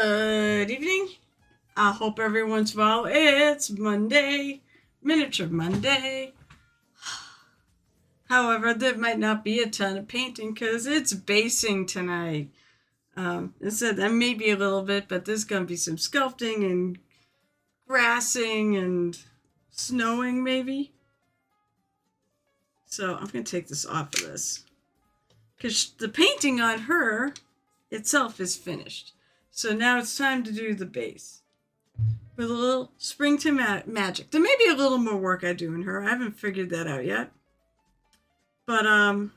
Good evening. I hope everyone's well. It's Monday, Miniature Monday. However, there might not be a ton of painting because it's basing tonight. I said that may be a little bit, but there's going to be some sculpting and grassing and snowing maybe. So I'm going to take this off of this because the painting on her itself is finished. So now it's time to do the base with a little springtime magic. There may be a little more work I do in her. I haven't figured that out yet. But not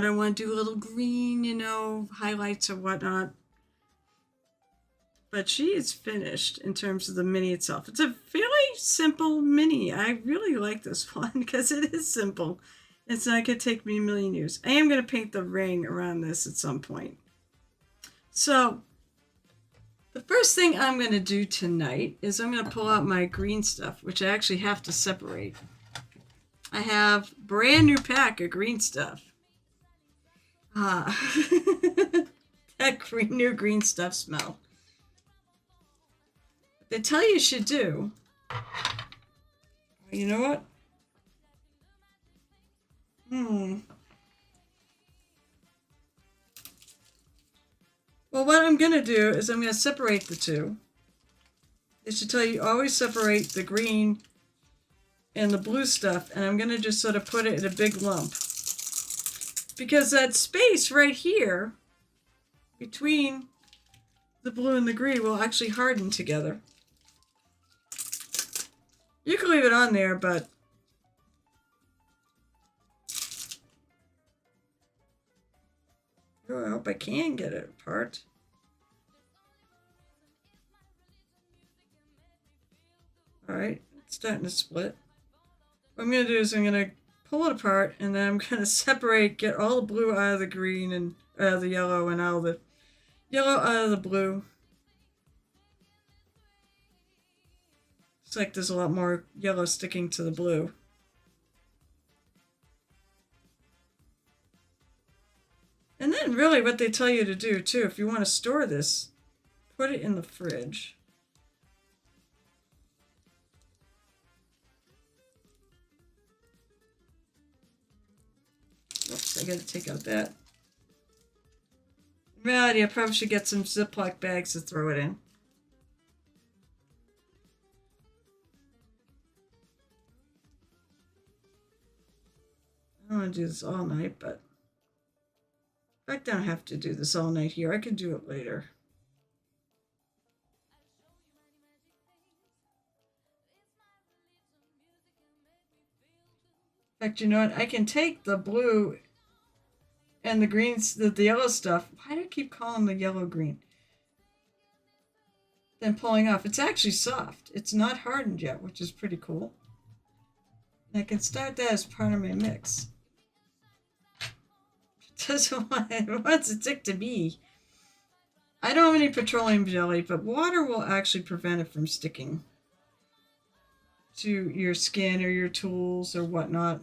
I want to do a little green, highlights or whatnot. But she is finished in terms of the mini itself. It's a fairly simple mini. I really like this one because it is simple. It's not going to take me a million years. I am going to paint the ring around this at some point. So the first thing I'm going to do tonight is I'm going to pull out my green stuff, which I actually have to separate. I have a brand new pack of green stuff. That new green stuff smell. What they tell you should do. You know what? Well, what I'm going to do is I'm going to separate the two. They should tell you always separate the green and the blue stuff, and I'm going to just sort of put it in a big lump. Because that space right here between the blue and the green will actually harden together. You can leave it on there, but I hope I can get it apart. Alright, it's starting to split. What I'm going to do is I'm going to pull it apart, and then I'm going to separate, get all the blue out of the green and out of the yellow, and all the yellow out of the blue. It's like there's a lot more yellow sticking to the blue. And then really what they tell you to do too, if you want to store this, put it in the fridge. Oops, I gotta take out that. In reality, I probably should get some Ziploc bags to throw it in. I don't want to do this all night, but I don't have to do this all night here. I can do it later. In fact, you know what? I can take the blue and the greens, the yellow stuff. Why do I keep calling the yellow green? Then pulling off. It's actually soft. It's not hardened yet, which is pretty cool. And I can start that as part of my mix. It doesn't want it. It wants a tick to be. I don't have any petroleum jelly, but water will actually prevent it from sticking to your skin or your tools or whatnot.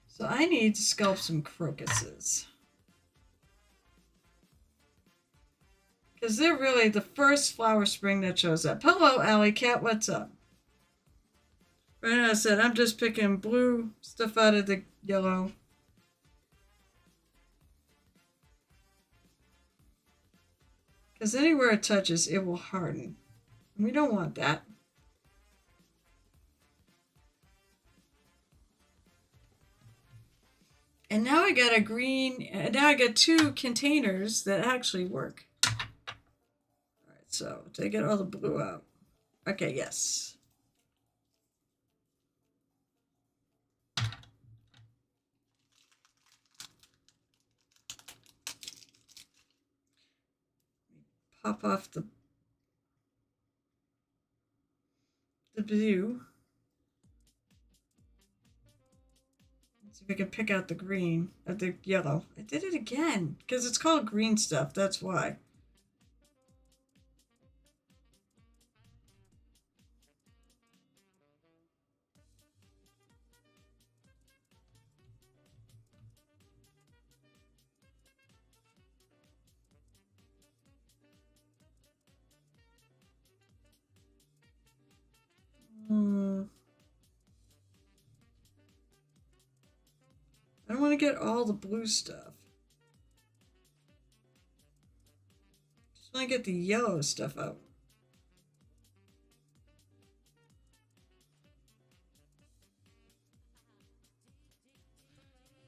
So I need to sculpt some crocuses. Because they're really the first flower spring that shows up. Hello, Alley Cat, what's up? Right now I said I'm just picking blue stuff out of the yellow. Because anywhere it touches, it will harden. We don't want that. And now I got a green, now I got two containers that actually work. Alright, so did I get all the blue out? Okay, yes. Pop off the blue. Let's see if I can pick out the green, the yellow. I did it again, because it's called green stuff, that's why. don't want to get all the blue stuff. Just want to get the yellow stuff out.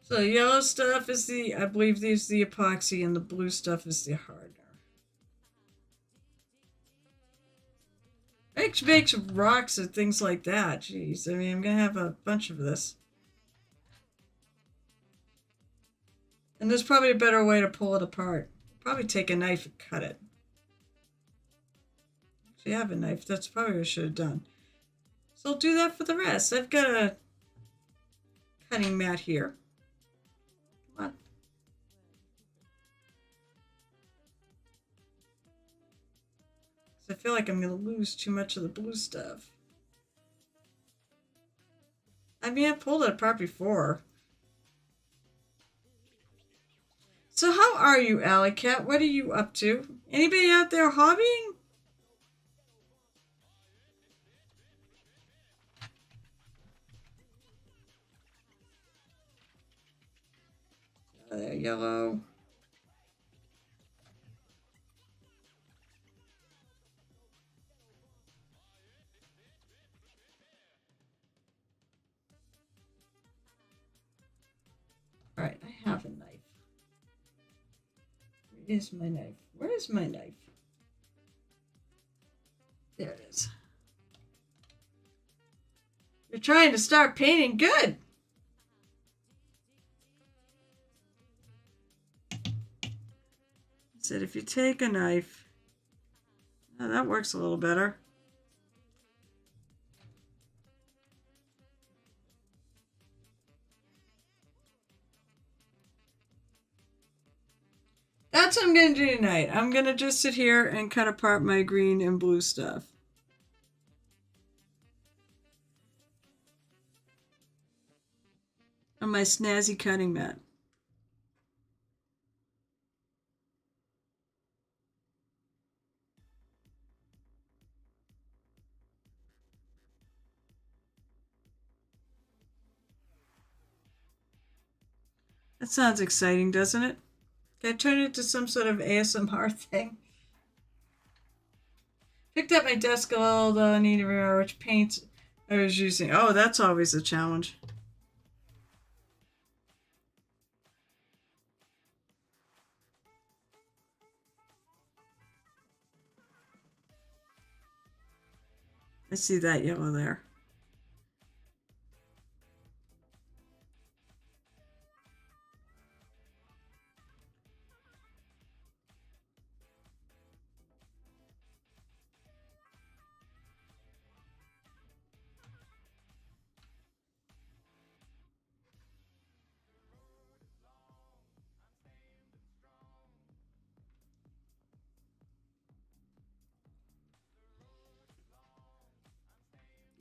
So yellow stuff is the, I believe these the epoxy, and the blue stuff is the hardener. It makes rocks and things like that. Jeez, I mean, I'm gonna have a bunch of this. And there's probably a better way to pull it apart. Probably take a knife and cut it. If you have a knife, that's probably what I should have done. So I'll do that for the rest. I've got a cutting mat here. Come on. I feel like I'm going to lose too much of the blue stuff. I mean, I pulled it apart before. So how are you, Alley Cat? What are you up to? Anybody out there hobbying? Oh, there, yellow. All right, I have a knife. Where is my knife? Where is my knife? There it is. You're trying to start painting. Good. I said if you take a knife, oh, that works a little better. That's what I'm going to do tonight. I'm going to just sit here and cut apart my green and blue stuff. On my snazzy cutting mat. That sounds exciting, doesn't it? Can I turn it into some sort of ASMR thing? Picked up my desk a little, though. I need to remember which paints I was using. Oh, that's always a challenge. I see that yellow there.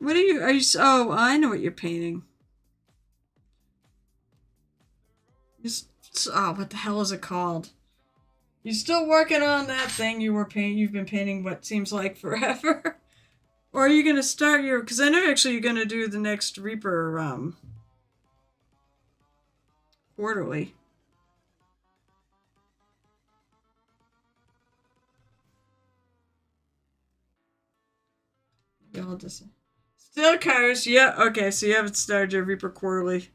What are you, oh, I know what you're painting. Oh, what the hell is it called? You're still working on that thing you've been painting what seems like forever? Or are you going to start your, because I know actually you're going to do the next Reaper, quarterly. Y'all just... Still cars, yeah, okay, so you haven't started your Reaper Quarterly.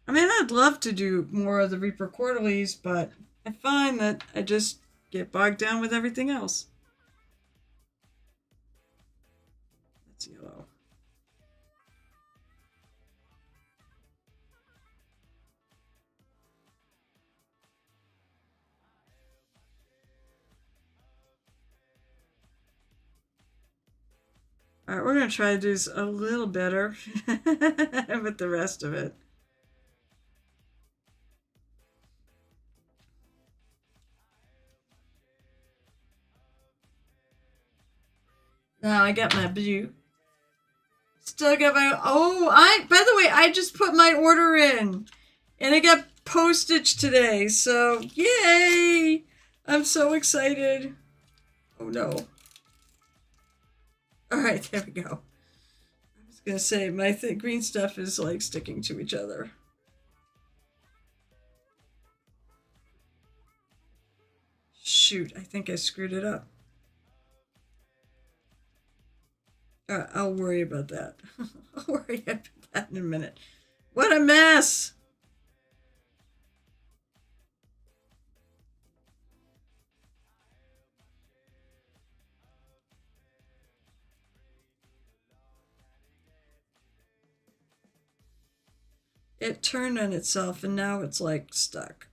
I mean, I'd love to do more of the Reaper Quarterlies, but I find that I just get bogged down with everything else. That's yellow. Alright, we're going to try to do this a little better with the rest of it. Now I got my blue. Still got my... Oh, by the way, I just put my order in. And I got postage today, so yay! I'm so excited. Oh no. Alright, there we go. I was gonna say, my green stuff is like sticking to each other. shoot, I think I screwed it up. I'll worry about that. I'll worry about that in a minute. What a mess! It turned on itself and now it's like stuck.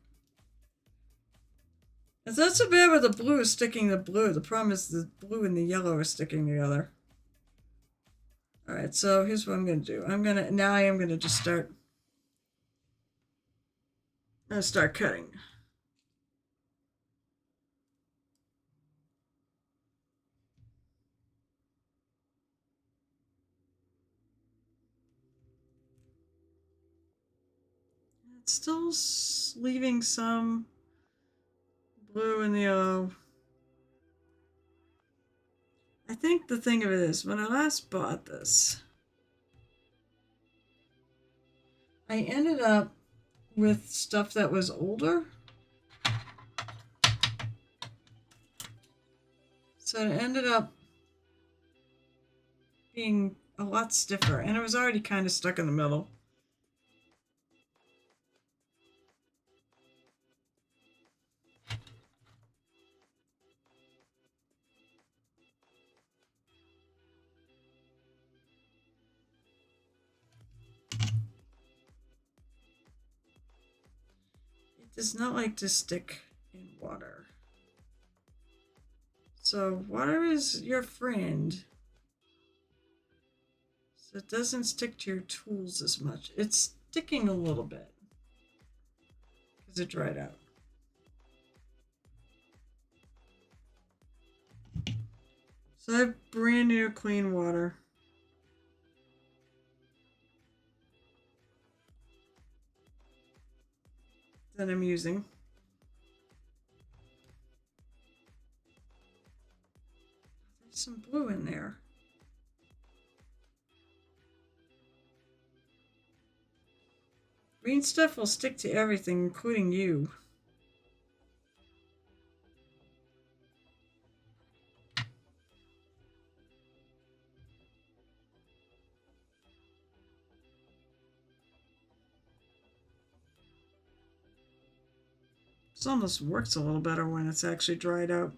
It's not so bad with the blue sticking to blue. The problem is the blue and the yellow are sticking together. Alright, so here's what I'm gonna do. I am gonna just start. I'm gonna start cutting. It's still leaving some blue and the yellow. I think the thing of it is, when I last bought this, I ended up with stuff that was older. So it ended up being a lot stiffer, and it was already kind of stuck in the middle. It does not like to stick in water. So water is your friend. So it doesn't stick to your tools as much. It's sticking a little bit because it dried out. So I have brand new clean water. That I'm using. There's some blue in there. Green stuff will stick to everything, including you. This almost works a little better when it's actually dried out.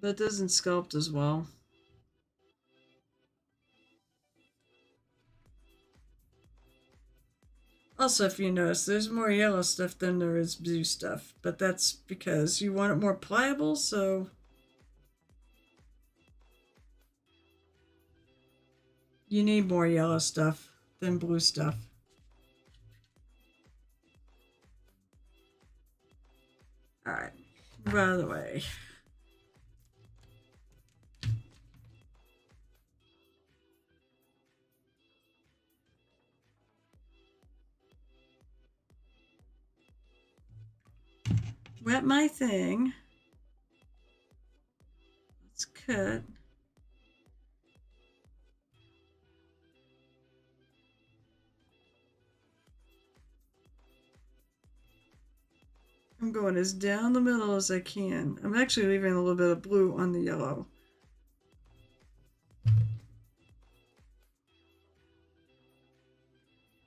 But it doesn't sculpt as well. Also, if you notice, there's more yellow stuff than there is blue stuff. But that's because you want it more pliable, so you need more yellow stuff than blue stuff. Alright, move out of the way. Wet my thing. Let's cut. I'm going as down the middle as I can. I'm actually leaving a little bit of blue on the yellow.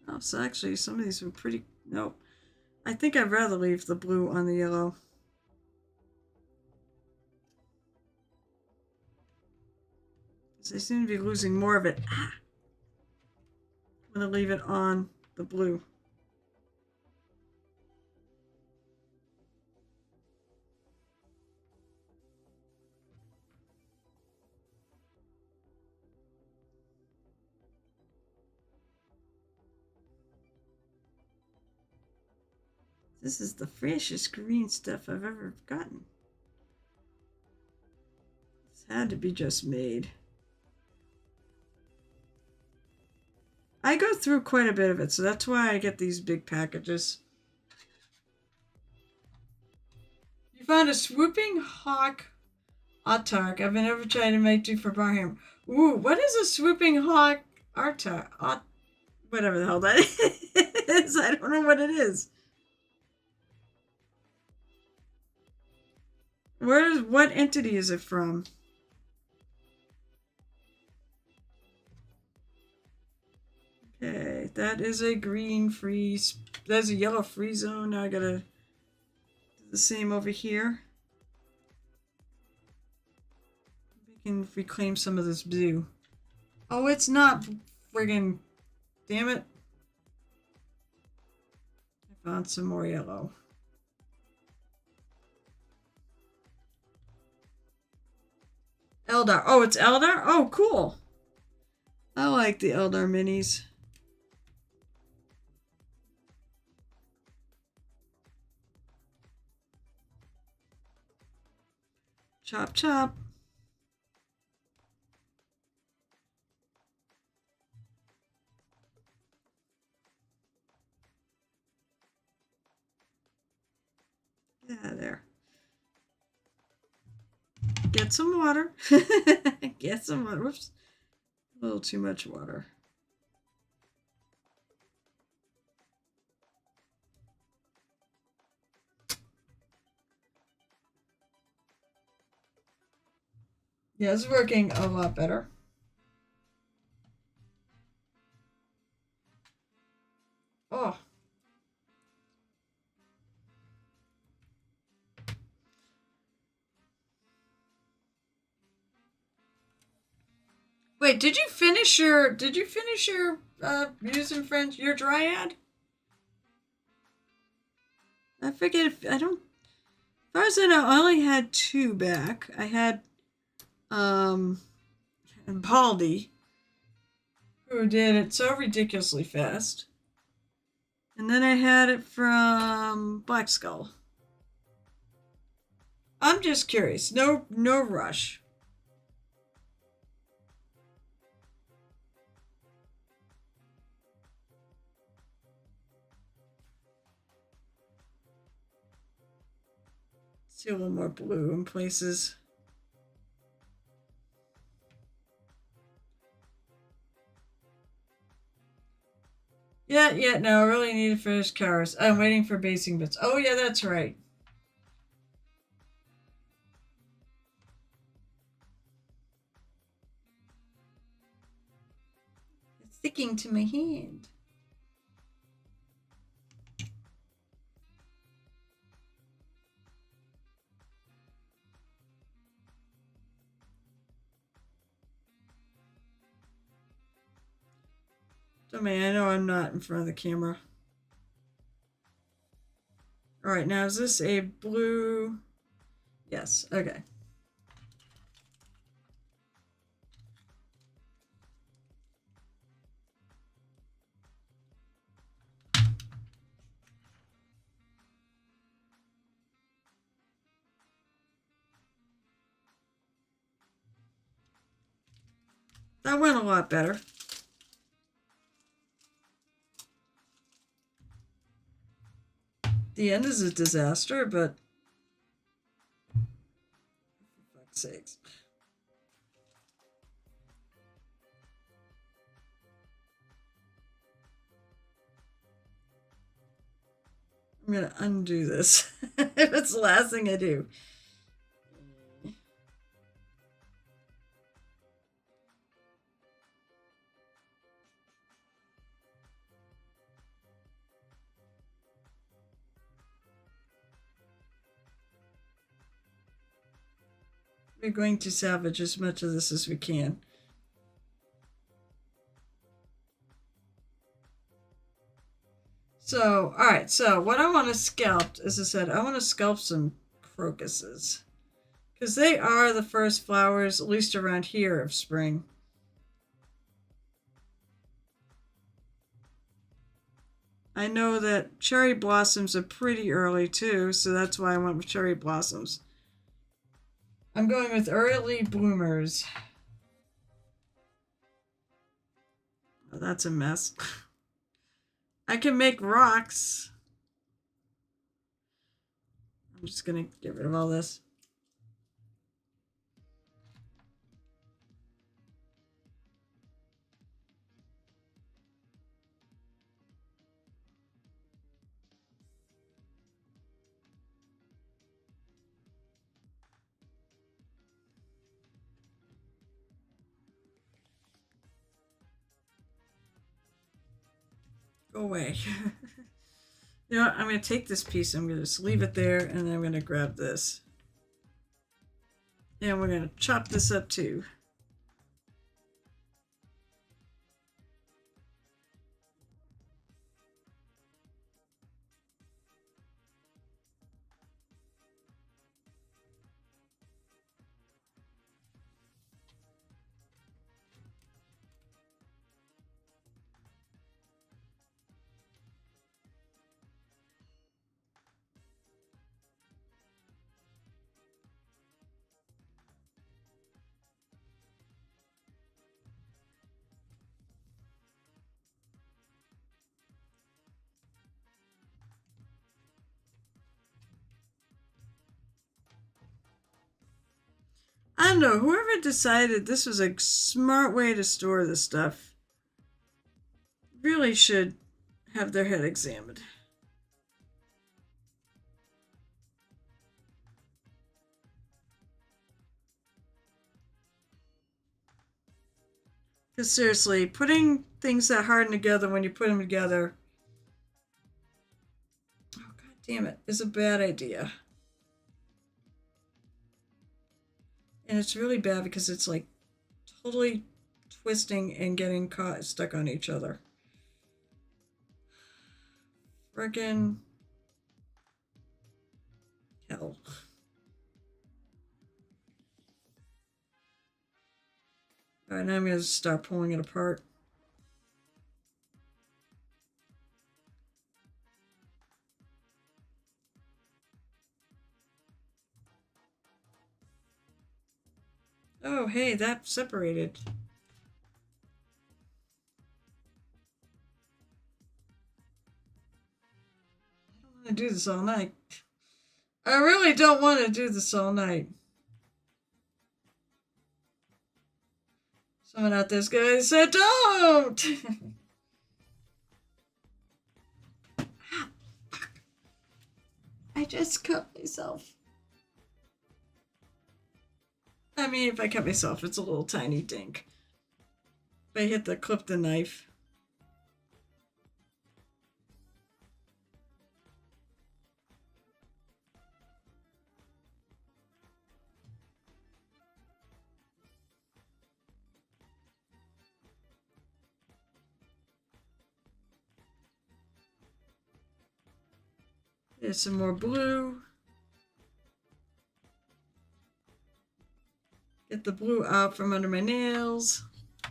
Oh, so actually some of these are pretty, nope. I think I'd rather leave the blue on the yellow. Because I seem to be losing more of it. I'm going to leave it on the blue. This is the freshest green stuff I've ever gotten. This had to be just made. I go through quite a bit of it, so that's why I get these big packages. You found a swooping hawk autark I've been ever trying to make do for Barham. Ooh, what is a swooping hawk autark? Whatever the hell that is. I don't know what it is. What entity is it from? Okay, that is a green freeze. There's a yellow free zone. Now I gotta do the same over here. We can reclaim some of this blue. Oh, it's not friggin'. Damn it. I found some more yellow. Eldar. Oh, it's Eldar? Oh, cool. I like the Eldar minis. Chop, chop. Yeah, there. Get some water. Get some water. Whoops. A little too much water. Yeah, it's working a lot better. Oh. Wait, did you finish your Muse and Friends, your Dryad? I forget if I don't. As far as I know, I only had 2 back. I had Baldy, who did it so ridiculously fast. And then I had it from Black Skull. I'm just curious. No rush. See a little more blue in places. Yeah, no, I really need to finish cars. I'm waiting for basing bits. Oh, yeah, that's right. It's sticking to my hand. So, man, I know I'm not in front of the camera. All right, now is this a blue? Yes, okay. That went a lot better. The end is a disaster, but for fuck's sakes. I'm gonna undo this. It's the last thing I do. We're going to salvage as much of this as we can. So, alright, so what I want to sculpt, as I said, I want to sculpt some crocuses. Because they are the first flowers, at least around here, of spring. I know that cherry blossoms are pretty early too, so that's why I went with cherry blossoms. I'm going with early bloomers. Oh, that's a mess. I can make rocks. I'm just gonna get rid of all this. Go away. You know what? I'm going to take this piece. I'm going to just leave it there. And then I'm going to grab this. And we're going to chop this up too. I don't know, whoever decided this was a smart way to store this stuff really should have their head examined. Because seriously, putting things that harden together when you put them together, oh god damn it, is a bad idea. And it's really bad because it's like totally twisting and getting caught stuck on each other. Frickin' hell. Alright, now I'm going to start pulling it apart. Oh, hey, that separated. I don't want to do this all night. I really don't want to do this all night. Someone out there's gonna say, don't! I just cut myself. I mean, if I cut myself, it's a little tiny dink. If I hit the clip the knife. There's some more blue. Get the blue out from under my nails.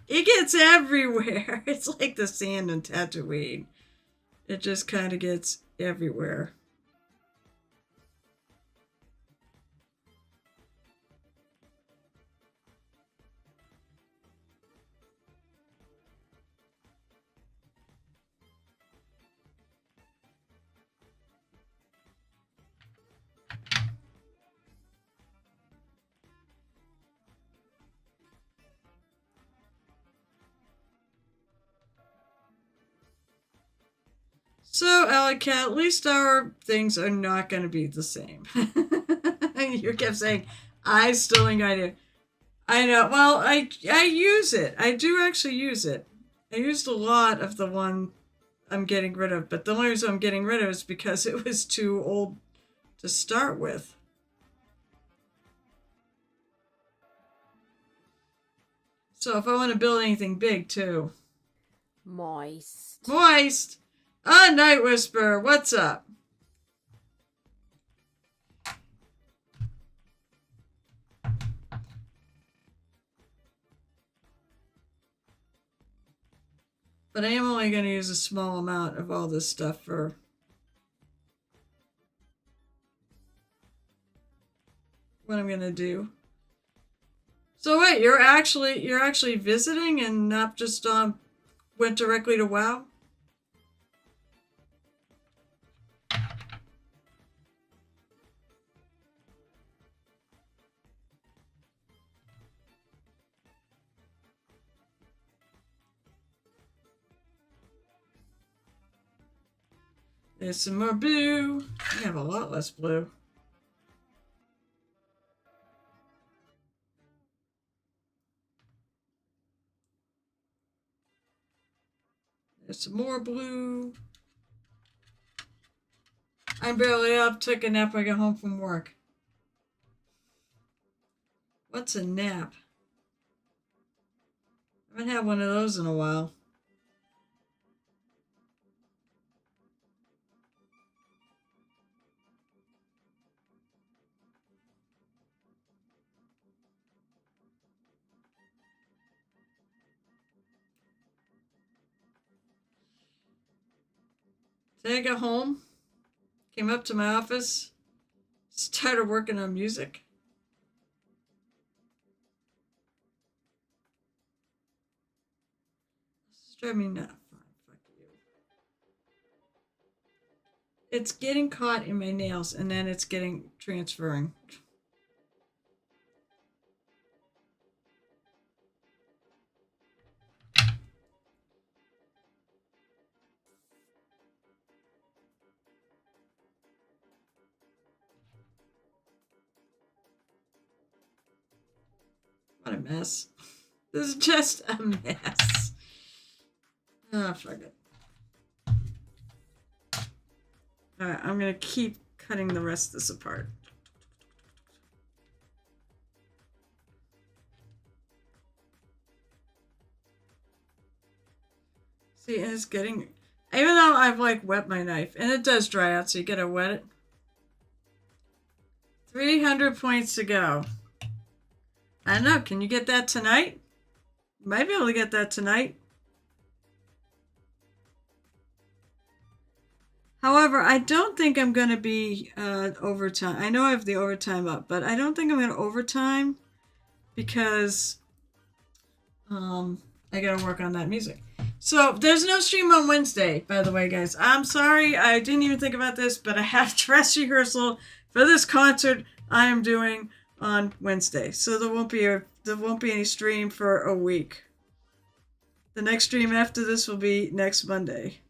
It gets everywhere. It's like the sand in Tatooine. It just kind of gets everywhere. So, Alec, at least our things are not going to be the same. You kept saying, I still ain't got it. I know. Well, I use it. I do actually use it. I used a lot of the one I'm getting rid of, but the only reason I'm getting rid of is because it was too old to start with. So if I want to build anything big, too. Moist. Moist! Ah, Night Whisperer, what's up? But I am only going to use a small amount of all this stuff for what I'm going to do. So wait, you're actually visiting and not just went directly to WoW? There's some more blue. I have a lot less blue. There's some more blue. I'm barely up. Took a nap when I got home from work. What's a nap? I haven't had one of those in a while. Today I got home, came up to my office, started working on music. This is driving me nuts. Fuck you. It's getting caught in my nails and then it's getting transferring. What a mess. This is just a mess. Ah, fuck it. Alright, I'm gonna keep cutting the rest of this apart. See, it's getting... Even though I've, like, wet my knife, and it does dry out, so you gotta wet it. 300 points to go. I don't know, can you get that tonight? You might be able to get that tonight. However, I don't think I'm going to be overtime. I know I have the overtime up, but I don't think I'm going to overtime because I got to work on that music. So there's no stream on Wednesday, by the way, guys. I'm sorry. I didn't even think about this, but I have dress rehearsal for this concert I am doing on Wednesday. So there won't be any stream for a week. The next stream after this will be next Monday.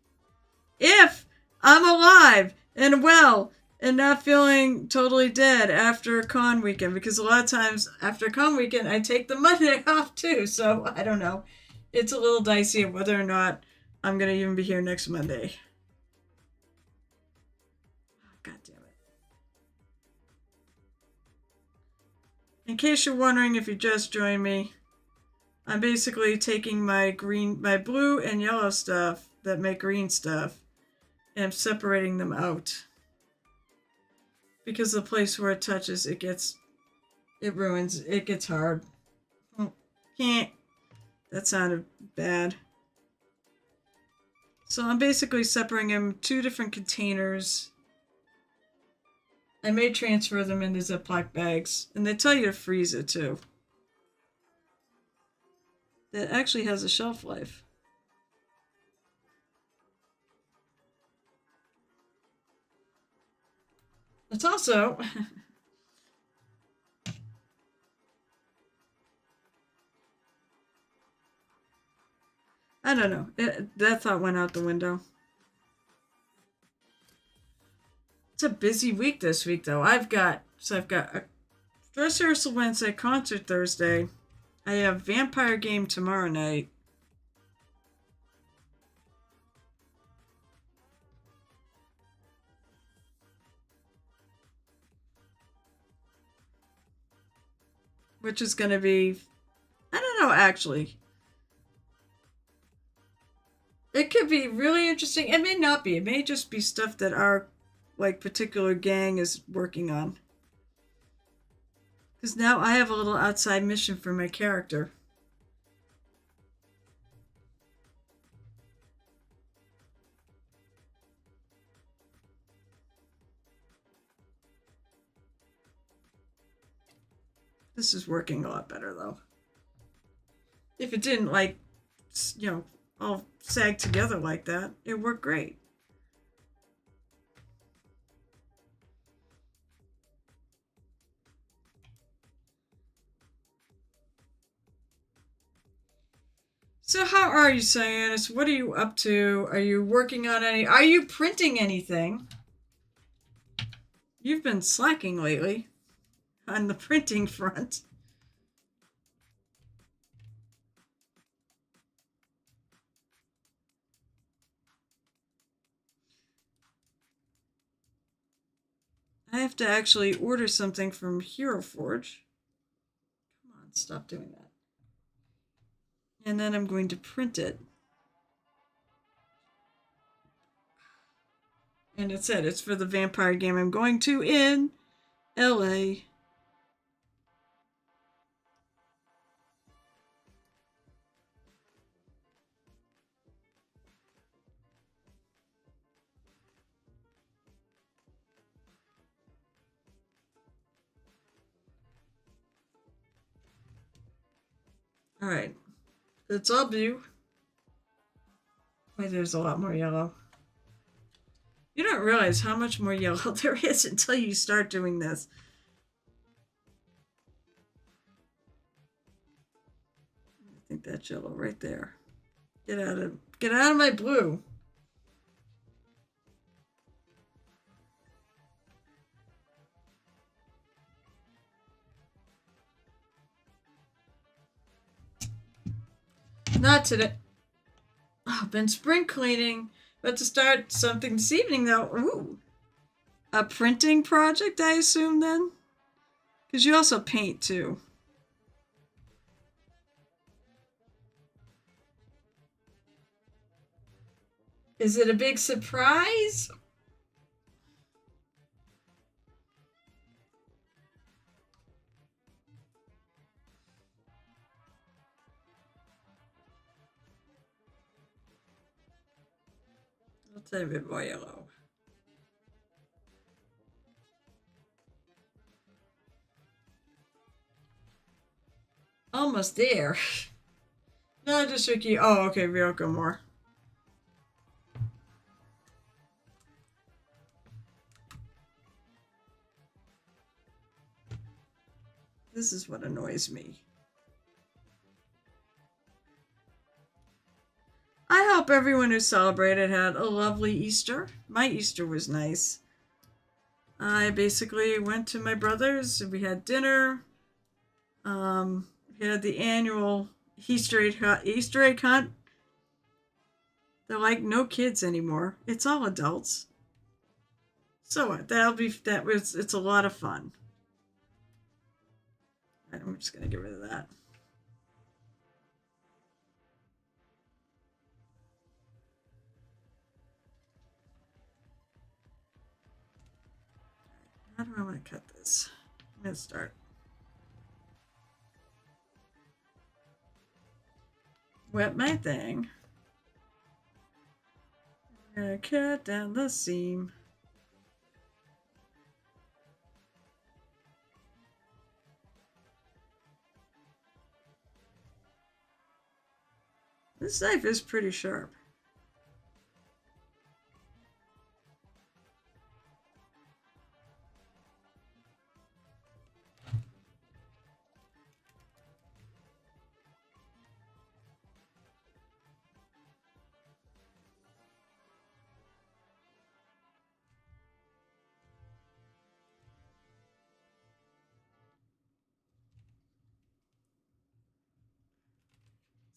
If I'm alive and well and not feeling totally dead after con weekend, because a lot of times after con weekend I take the Monday off too, so I don't know. It's a little dicey of whether or not I'm going to even be here next Monday. God damn it. In case you're wondering if you just joined me, I'm basically taking my blue and yellow stuff that make green stuff, and I'm separating them out. Because the place where it touches, it gets hard. Can't. That sounded bad. So I'm basically separating them in 2 different containers. I may transfer them into Ziploc bags. And they tell you to freeze it too. That actually has a shelf life. It's also... I don't know. That thought went out the window. It's a busy week this week, though. I've got a dress rehearsal Wednesday, concert Thursday. I have vampire game tomorrow night. Which is going to be... I don't know, actually. It could be really interesting. It may not be. It may just be stuff that our particular gang is working on. Because now I have a little outside mission for my character. This is working a lot better, though. If it didn't, all sag together like that, it worked great. So how are you, Cyanus? What are you up to? Are you working on are you printing anything? You've been slacking lately on the printing front. I have to actually order something from Hero Forge. Come on, stop doing that. And then I'm going to print it. And it said it's for the vampire game I'm going to in LA. All right. It's all blue. Wait, there's a lot more yellow. You don't realize how much more yellow there is until you start doing this. I think that's yellow right there. Get out of my blue. Not today. Oh, been spring cleaning. About to start something this evening though. Ooh. A printing project, I assume then? Because you also paint too. Is it a big surprise? I'll tell you a bit more yellow. Almost there. No, just Ricky. Oh, okay, Ryoko more. This is what annoys me. I hope everyone who celebrated had a lovely Easter. My Easter was nice. I basically went to my brother's. We had dinner. We had the annual Easter egg hunt. They're like no kids anymore. It's all adults. So what? It's a lot of fun. I'm just gonna get rid of that. How do I want to cut this? I'm gonna start. Wet my thing. I'm gonna cut down the seam. This knife is pretty sharp.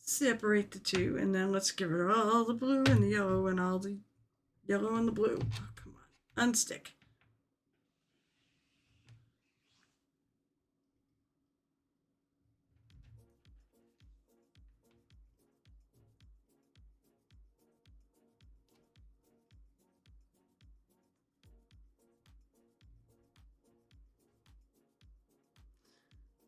Separate the two, and then let's get rid of all the blue and the yellow and all the yellow and the blue. Oh, come on. Unstick.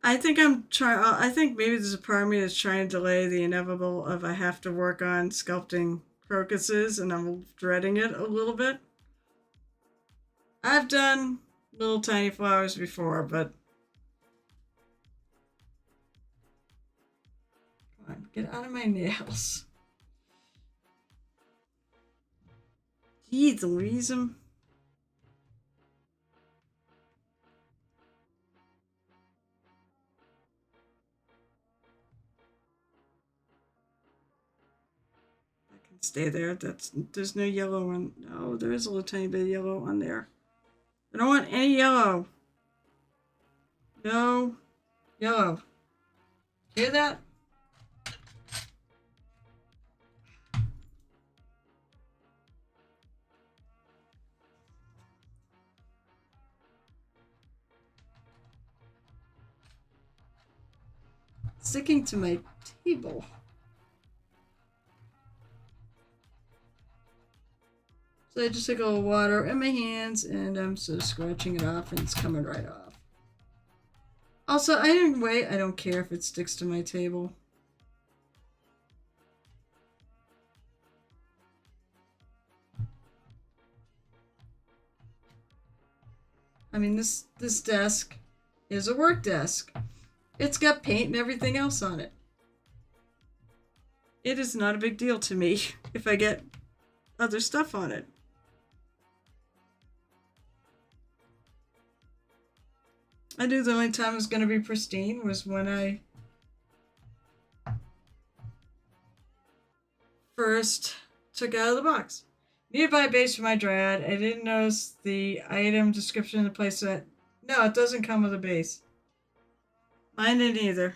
I think I think maybe there's a part of me that's trying to delay the inevitable of I have to work on sculpting crocuses, and I'm dreading it a little bit. I've done little tiny flowers before, but come on, get out of my nails. Jeez Louise. I can stay there. There's no yellow on. No, there is a little tiny bit of yellow on there. I don't want any yellow. No yellow. Hear that? sticking to my table. So I just took a little water in my hands and I'm sort of scratching it off and it's coming right off. Also, I don't care if it sticks to my table. I mean, this desk is a work desk. It's got paint and everything else on it. It is not a big deal to me if I get other stuff on it. I knew the only time it was going to be pristine was when I first took it out of the box. Need to buy a base for my Dryad. I didn't notice the item description in the playset. No, it doesn't come with a base. Mine didn't either.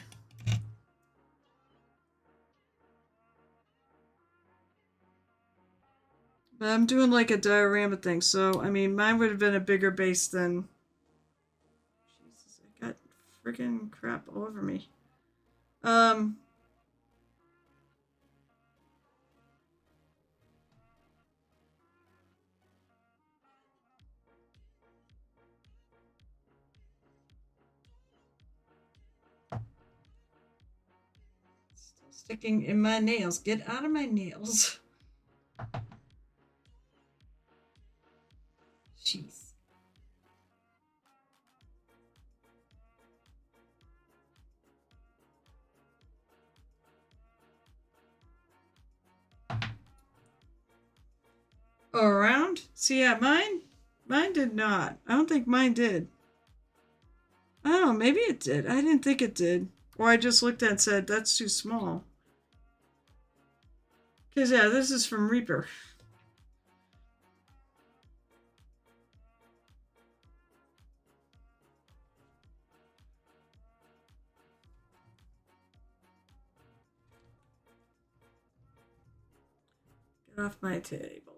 But I'm doing like a diorama thing, so I mean, mine would have been a bigger base than. Jesus, I got freaking crap all over me. Still sticking in my nails. Get out of my nails. Jeez. Oh, around? See, yeah, mine did not. I don't think mine did. Oh, maybe it did. I didn't think it did. Or I just looked at it and said, that's too small. Because, yeah, this is from Reaper. Get off my table.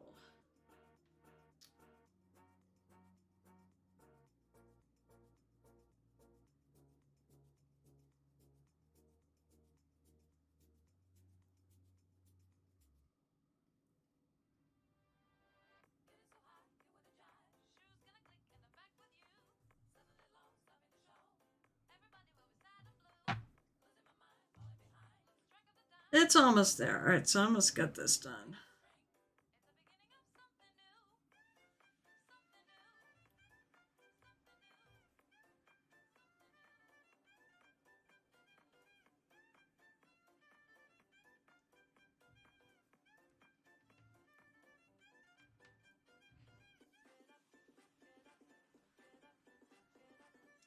It's almost there. Alright, so I almost got this done.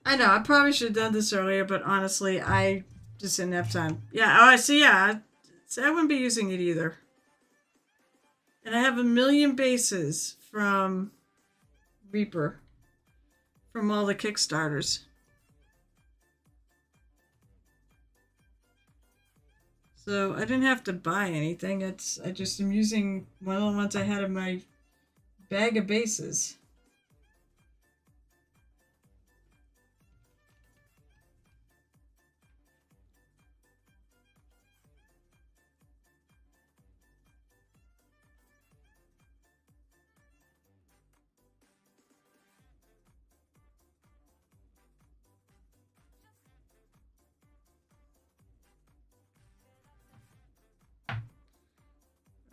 I know, I probably should have done this earlier, but honestly, I just didn't have time. Yeah, oh, I see, yeah. So I wouldn't be using it either. And I have a million bases from Reaper. From all the Kickstarters. So I didn't have to buy anything. I just am using one of the ones I had in my bag of bases.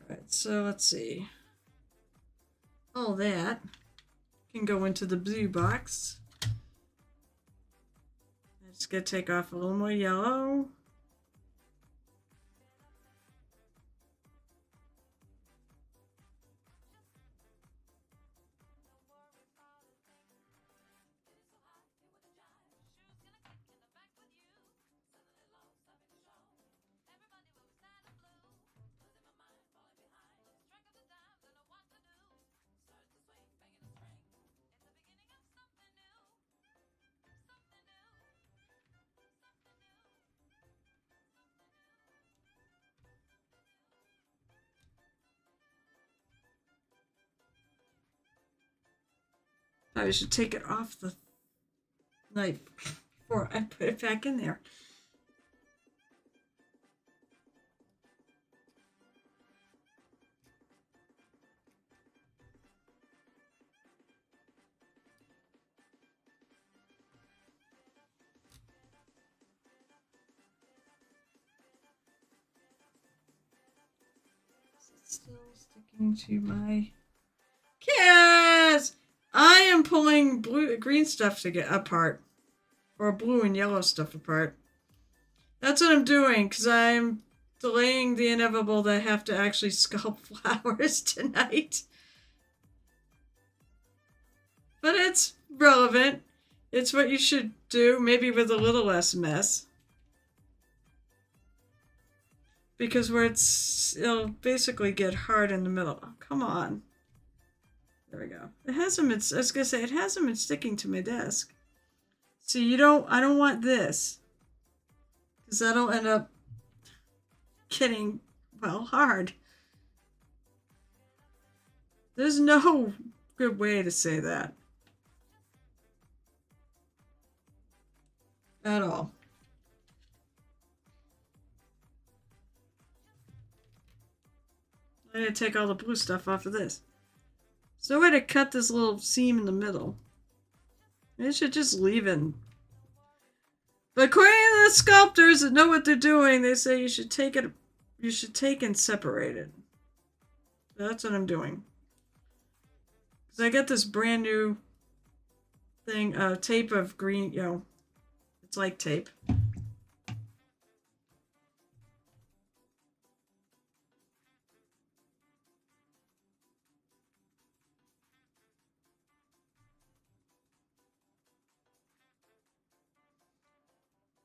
Alright, so let's see. All that can go into the blue box. I'm just gonna take off a little more yellow. I should take it off the knife before I put it back in there. Still sticking to my kiss. I am pulling green stuff to get apart, or blue and yellow stuff apart. That's what I'm doing because I'm delaying the inevitable that I have to actually sculpt flowers tonight. But it's relevant. It's what you should do, maybe with a little less mess. Because it'll basically get hard in the middle. Oh, come on. There we go. It hasn't been, I was gonna say, it hasn't been sticking to my desk. See, I don't want this. Because that'll end up getting, well, hard. There's no good way to say that. At all. I'm going to take all the blue stuff off of this. There's no way to cut this little seam in the middle. I should just leave it. But according to the sculptors that know what they're doing, they say you should take and separate it. So that's what I'm doing. Because I got this brand new thing, tape of green, it's like tape.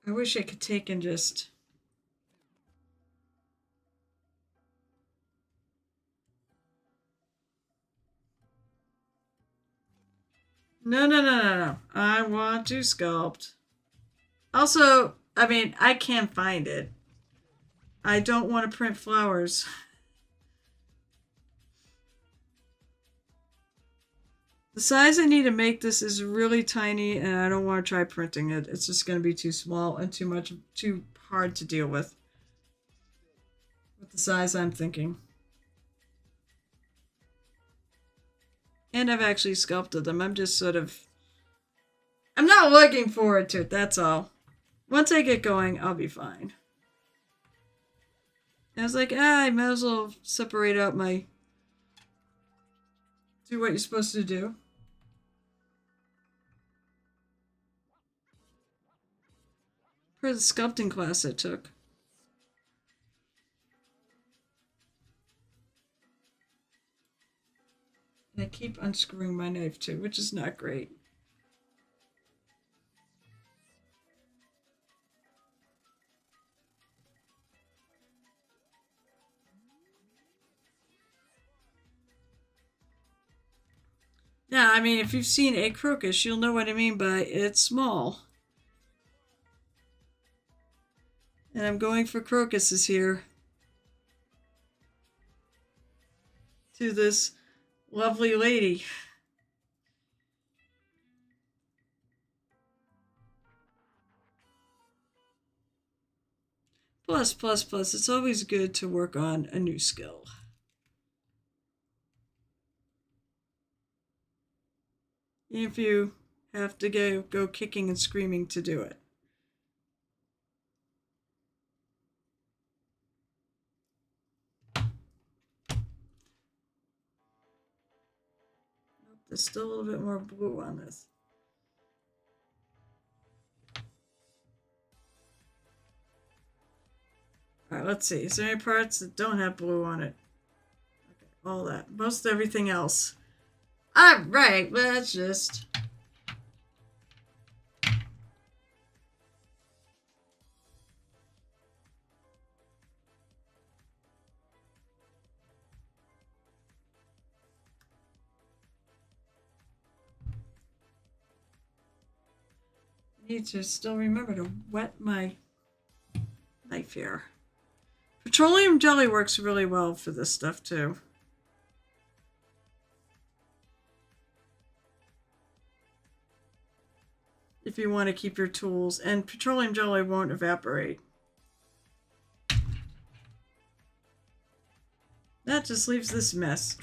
I wish I could take and just... No. I want to sculpt. Also, I mean, I can't find it. I don't want to print flowers. The size I need to make this is really tiny, and I don't want to try printing it. It's just going to be too small and too hard to deal with the size I'm thinking. And I've actually sculpted them. I'm just sort of... I'm not looking forward to it, that's all. Once I get going, I'll be fine. I was like, I might as well separate out my... Do what you're supposed to do. For the sculpting class I took. And I keep unscrewing my knife too, which is not great. Yeah, I mean, if you've seen a crocus, you'll know what I mean by it's small. And I'm going for crocuses here. To this lovely lady. Plus, it's always good to work on a new skill. If you have to go kicking and screaming to do it. There's still a little bit more blue on this. Alright, let's see. Is there any parts that don't have blue on it? Okay, all that. Most everything else. Alright, let's just... need to still remember to wet my knife here. Petroleum jelly works really well for this stuff too. If you want to keep your tools, and petroleum jelly won't evaporate. That just leaves this mess.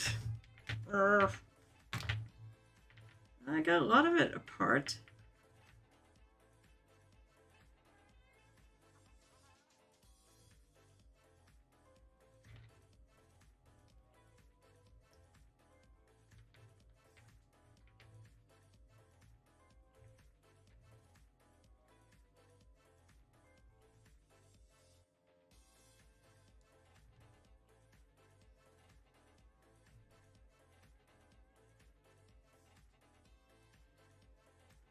I got a lot of it apart.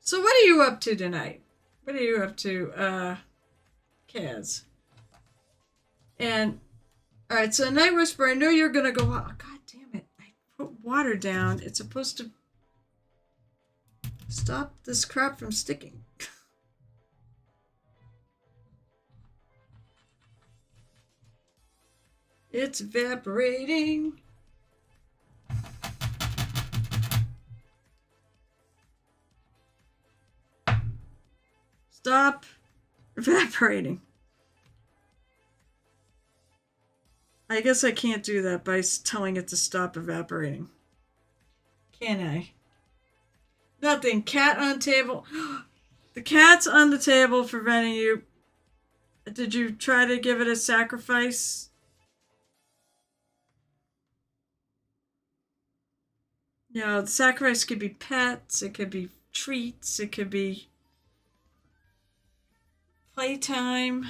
So what are you up to tonight? What are you up to, Kaz? And all right, so Night Whisper, I know you're gonna go. Oh, God damn it! I put water down. It's supposed to stop this crap from sticking. It's evaporating. Stop evaporating. I guess I can't do that by telling it to stop evaporating. Can I? Nothing. Cat on table. The cat's on the table preventing you. Did you try to give it a sacrifice? You know, the sacrifice could be pets, it could be treats, it could be playtime.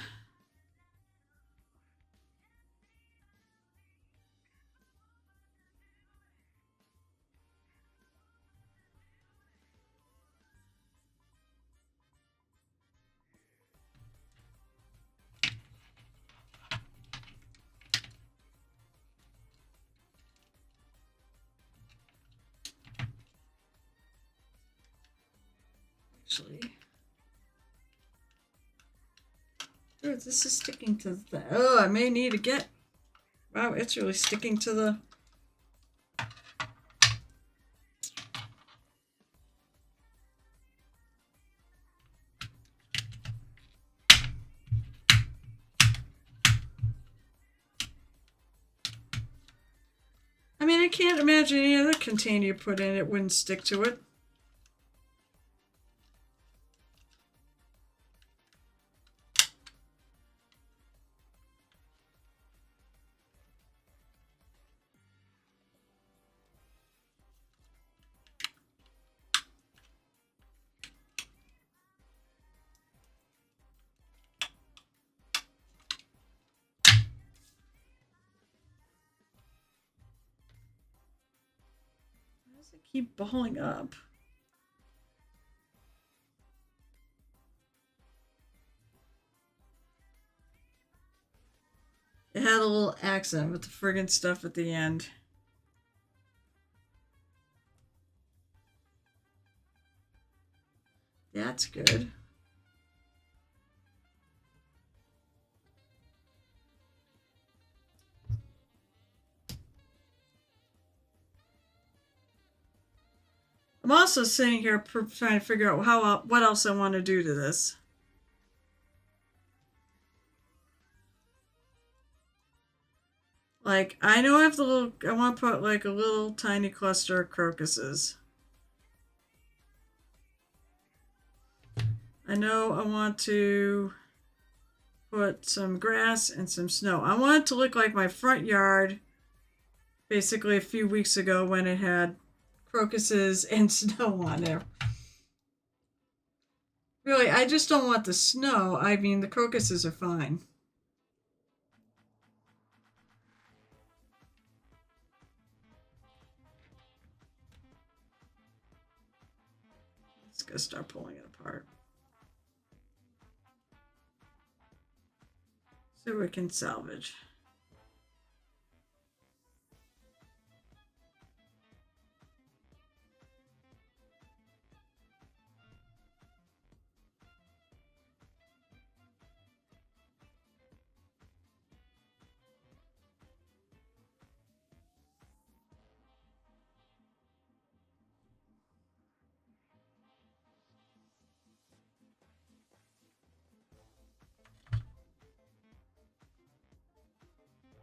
Actually, dude, this is sticking to the. Oh, I may need to get. Wow, it's really sticking to the. I mean, I can't imagine any other container you put in it wouldn't stick to it. Why does it keep balling up? It had a little accent with the friggin' stuff at the end. That's good. I'm also sitting here trying to figure out what else I want to do to this. Like, I know I have I want to put like a little tiny cluster of crocuses. I know I want to put some grass and some snow. I want it to look like my front yard basically a few weeks ago when it had crocuses and snow on there. Really, I just don't want the snow. I mean, the crocuses are fine. Let's go start pulling it apart. See what we can salvage.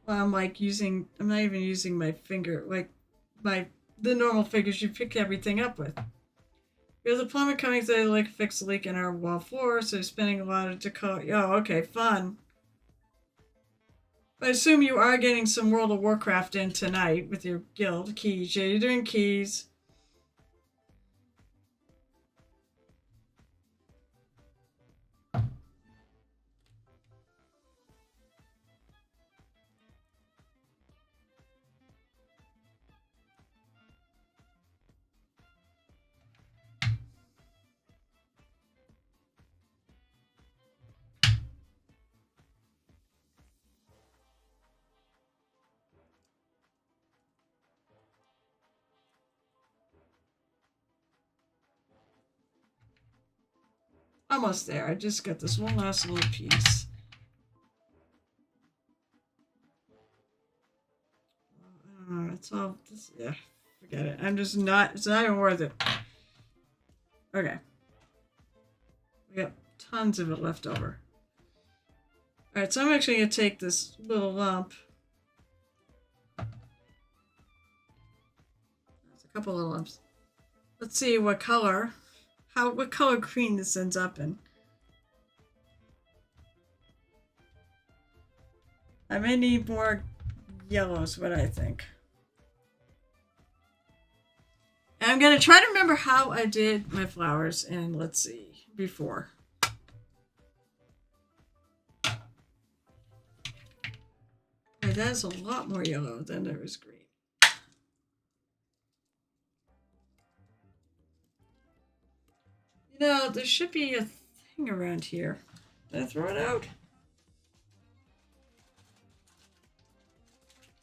Well, I'm not even using my finger, like the normal fingers you pick everything up with. There's a plumber coming to like fix a leak in our wall floor, so he's spending a lot of Dakota. Oh, okay, fun. I assume you are getting some World of Warcraft in tonight with your guild keys. Yeah, you're doing keys. almost there. I just got this one last little piece. It's all just, yeah, forget it. I'm just not, it's not even worth it. Okay. We got tons of it left over. Alright, so I'm actually going to take this little lump. There's a couple of lumps. Let's see what color, what color green this ends up in. I may need more yellows, what I think. And I'm going to try to remember how I did my flowers, and let's see, before. Okay, that's a lot more yellow than there is green. You know, there should be a thing around here. Did I throw it out?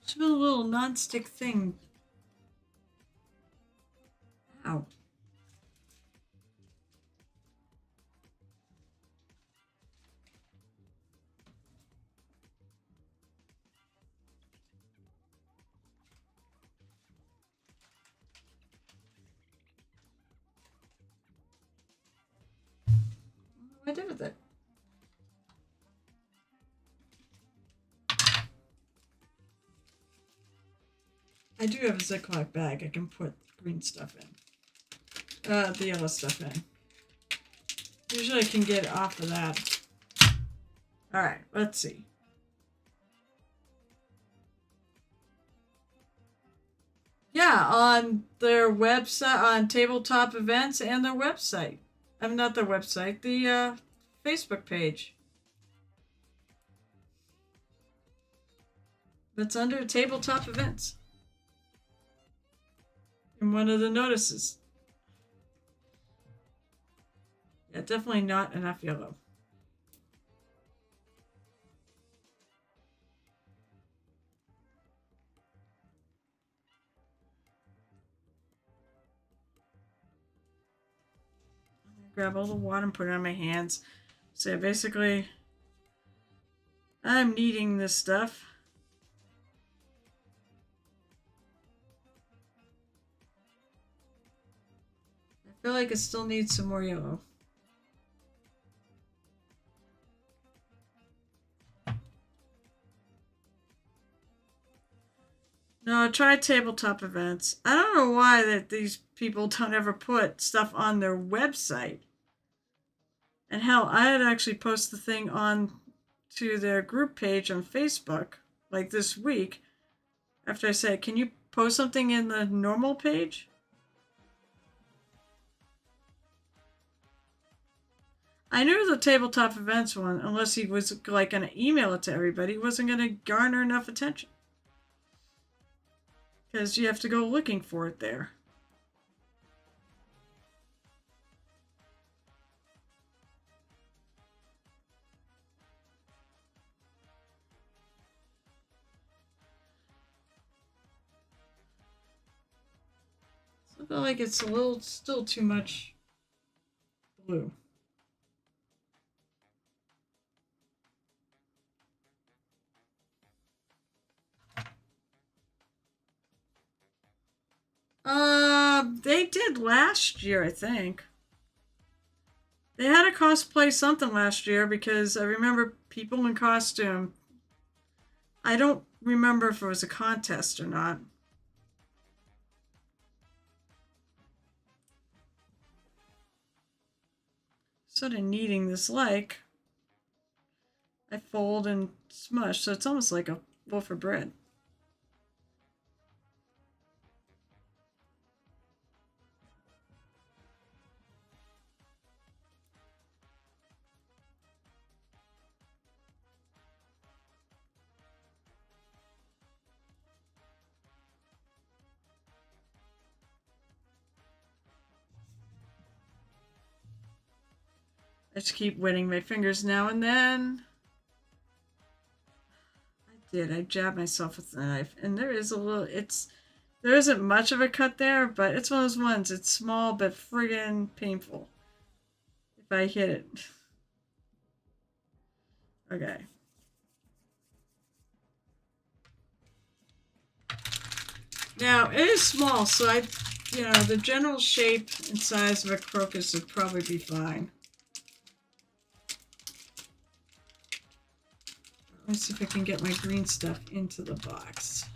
Should be a little non-stick thing. Ow. What did I do with it? I do have a Ziploc bag I can put green stuff in. The yellow stuff in. Usually I can get off of that. Alright, let's see. Yeah, on their website, on tabletop events and their website. I'm not their website, the Facebook page. That's under tabletop events. In one of the notices. Yeah, definitely not enough yellow. Grab all the water and put it on my hands. So basically, I'm kneading this stuff. I feel like it still needs some more yellow. No, try tabletop events. I don't know why that these people don't ever put stuff on their website. And hell, I had actually posted the thing on to their group page on Facebook, like this week, after I said, can you post something in the normal page? I knew the tabletop events one, unless he was like going to email it to everybody, wasn't going to garner enough attention. Because you have to go looking for it there. I feel like it's a little, still too much blue. They did last year, I think. They had a cosplay something last year because I remember people in costume. I don't remember if it was a contest or not. Sort of kneading this like I fold and smush, so it's almost like a loaf of bread. I just keep wetting my fingers now and then. I jabbed myself with the knife, and there is a little, there isn't much of a cut there, but it's one of those ones, it's small but friggin' painful. If I hit it. Okay. Now, it is small, so the general shape and size of a crocus would probably be fine. Let's see if I can get my green stuff into the box.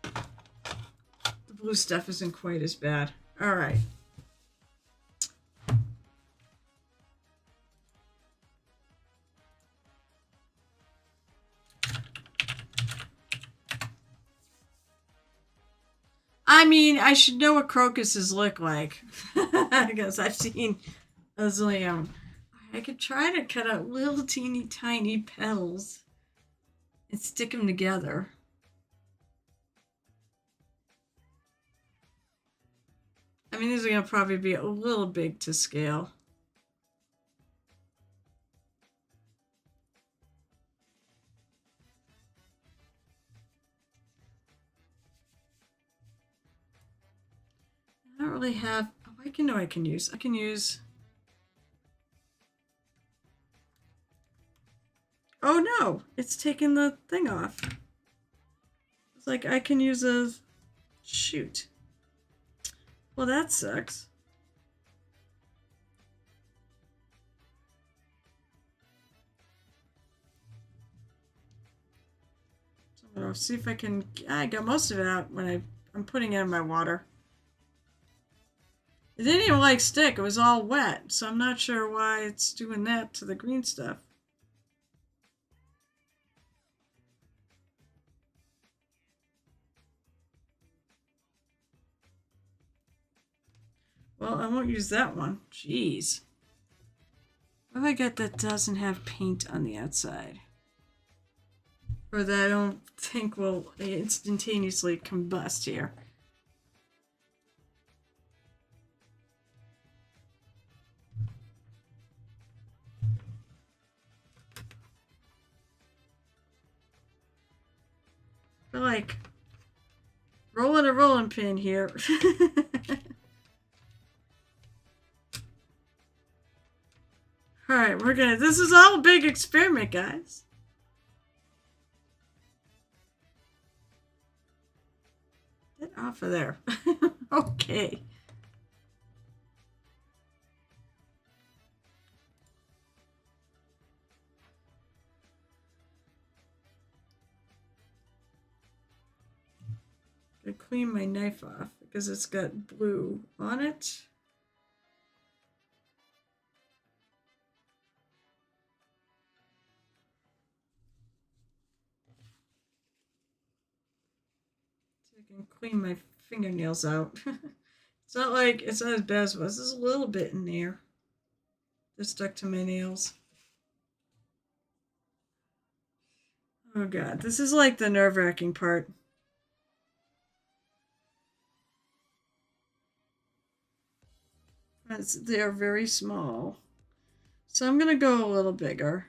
The blue stuff isn't quite as bad. All right. I mean, I should know what crocuses look like because I've seen a zillion. I could try to cut out little teeny tiny petals and stick them together. I mean, these are going to probably be a little big to scale. I don't really have... Oh, I can use... Oh no! It's taking the thing off. It's like I can use a... Shoot. Well, that sucks. So I'm gonna see if I can... I got most of it out when I'm putting it in my water. It didn't even like stick. It was all wet. So I'm not sure why it's doing that to the green stuff. Well, I won't use that one. Jeez. What have I got that doesn't have paint on the outside? Or that I don't think will instantaneously combust here. We're like rolling a rolling pin here. Alright, this is all a big experiment, guys. Get off of there. Okay. I clean my knife off because it's got blue on it. So I can clean my fingernails out. It's not as bad as it was. There's a little bit in there that stuck to my nails. Oh god, this is like the nerve-wracking part. They're very small. So I'm going to go a little bigger.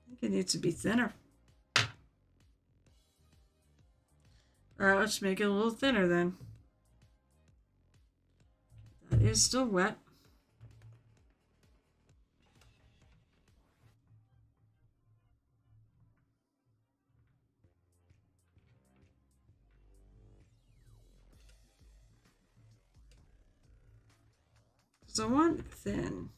I think it needs to be thinner. Alright, let's make it a little thinner then. That is still wet. So I want thin.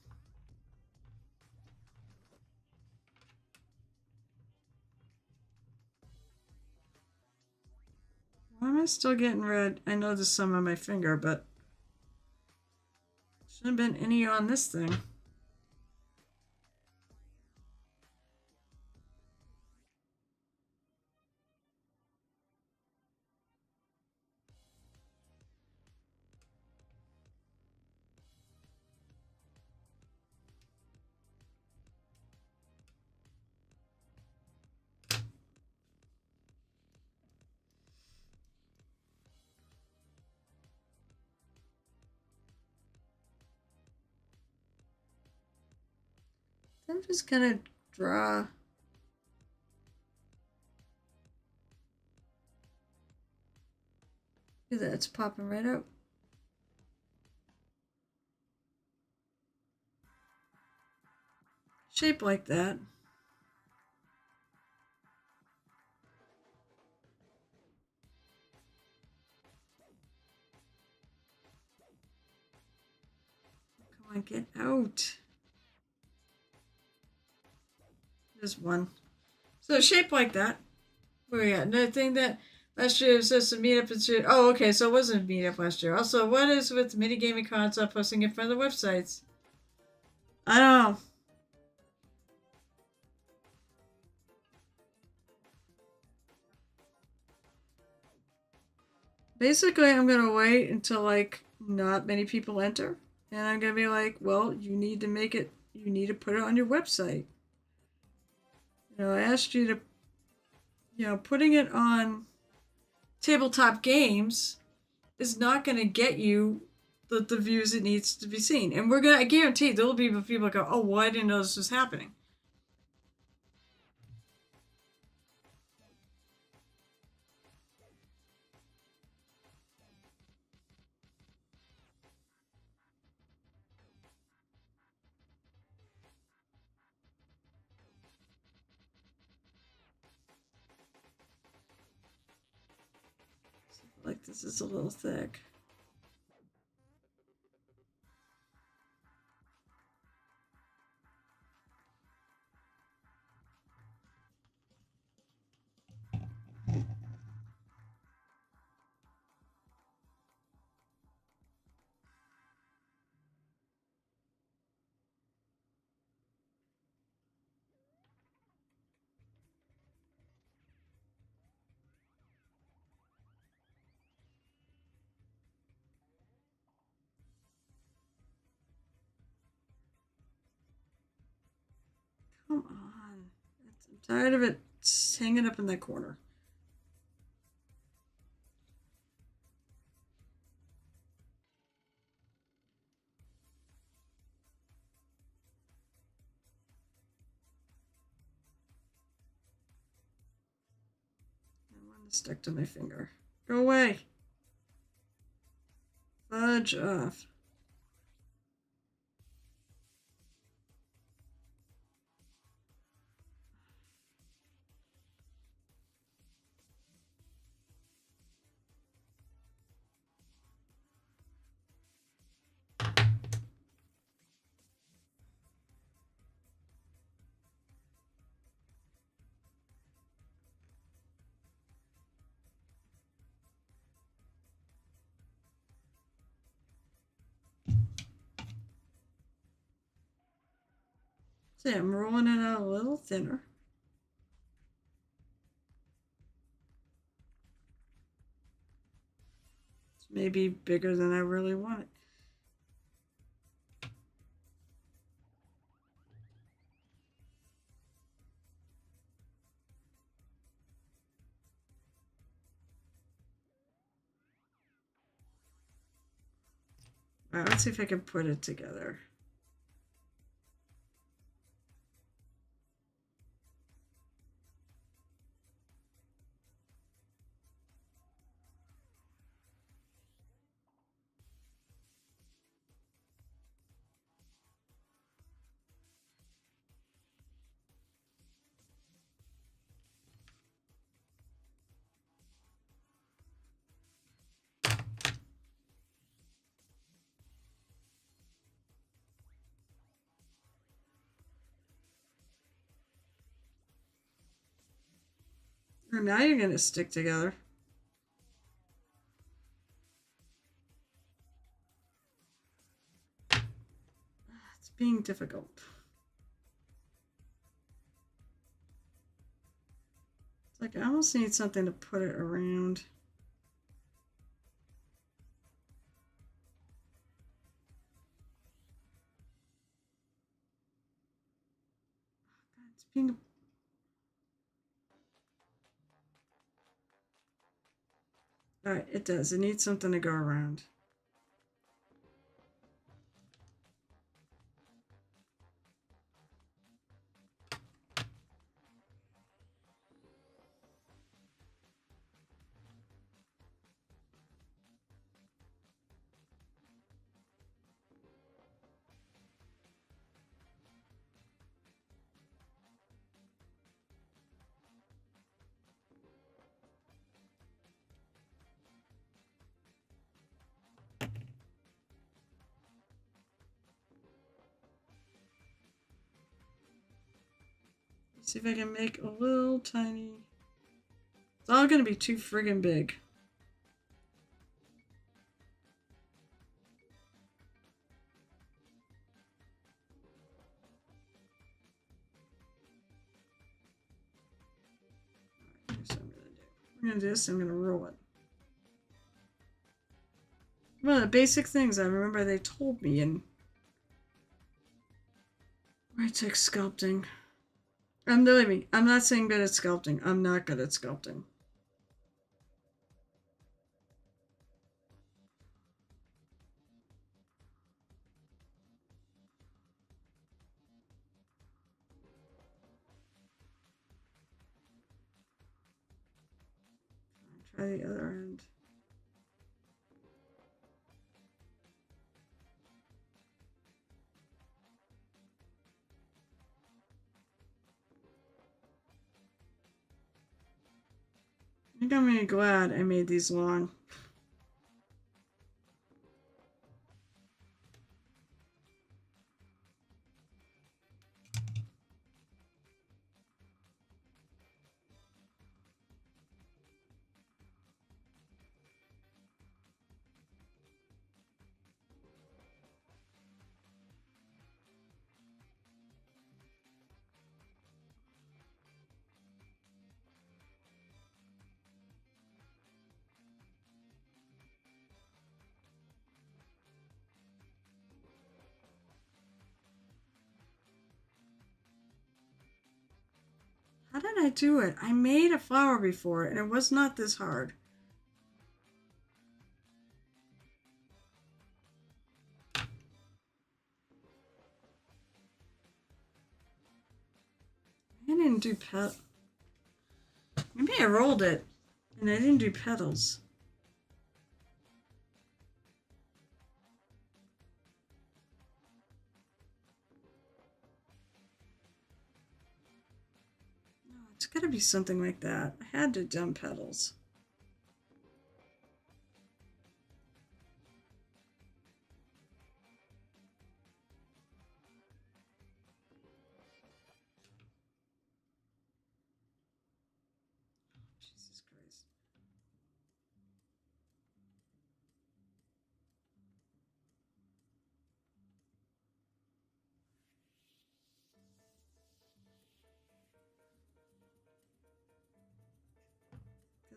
Why am I still getting red? I know there's some on my finger, but shouldn't have been any on this thing. I'm just gonna draw. Look at that, it's popping right up. Shape like that. Come on, get out. There's one. So shape like that. Where we at? Another thing that last year was just a meetup. Oh, okay, so it wasn't a meetup last year. Also, what is with mini gaming console posting in front of the websites? I don't know. Basically, I'm gonna wait until like not many people enter, and I'm gonna be like, well, you need to make it. You need to put it on your website. I asked you to, putting it on tabletop games is not gonna get you the views it needs to be seen, and I guarantee there will be people go, oh, well, I didn't know this was happening. Like this is a little thick. Come on. I'm tired of it hanging up in that corner. I want to stick to my finger. Go away. Fudge off. See, I'm rolling it out a little thinner. It's maybe bigger than I really want it. All right, let's see if I can put it together. Oh, now you're going to stick together. being difficult. It's like I almost need something to put it around. God, it's being... Alright, it does. It needs something to go around. See if I can make a little tiny... It's all gonna be too friggin' big. Here's what I'm gonna do. I'm gonna do this, I'm gonna roll it. One of the basic things I remember they told me in where I took sculpting. Believe me, I'm not saying good at sculpting. I'm not good at sculpting. Try the other end. I think I'm really glad I made these long. How did I do it? I made a flower before and it was not this hard. I didn't do maybe I rolled it and I didn't do petals. No, it's gotta be something like that. I had to have done petals. Jesus Christ.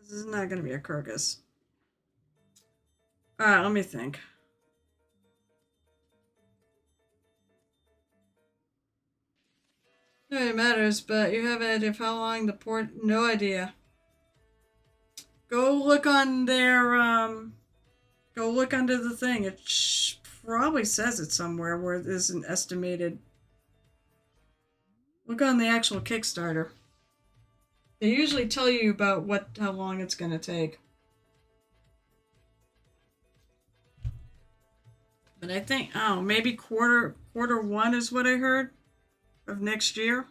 This is not gonna be a crocus. Alright, let me think. No, it matters, but you have an idea of how long the port. No idea. Go look on their Go look under the thing. It probably says it somewhere where there's an estimated. Look on the actual Kickstarter. They usually tell you about how long it's gonna take. But I think maybe quarter one is what I heard of next year.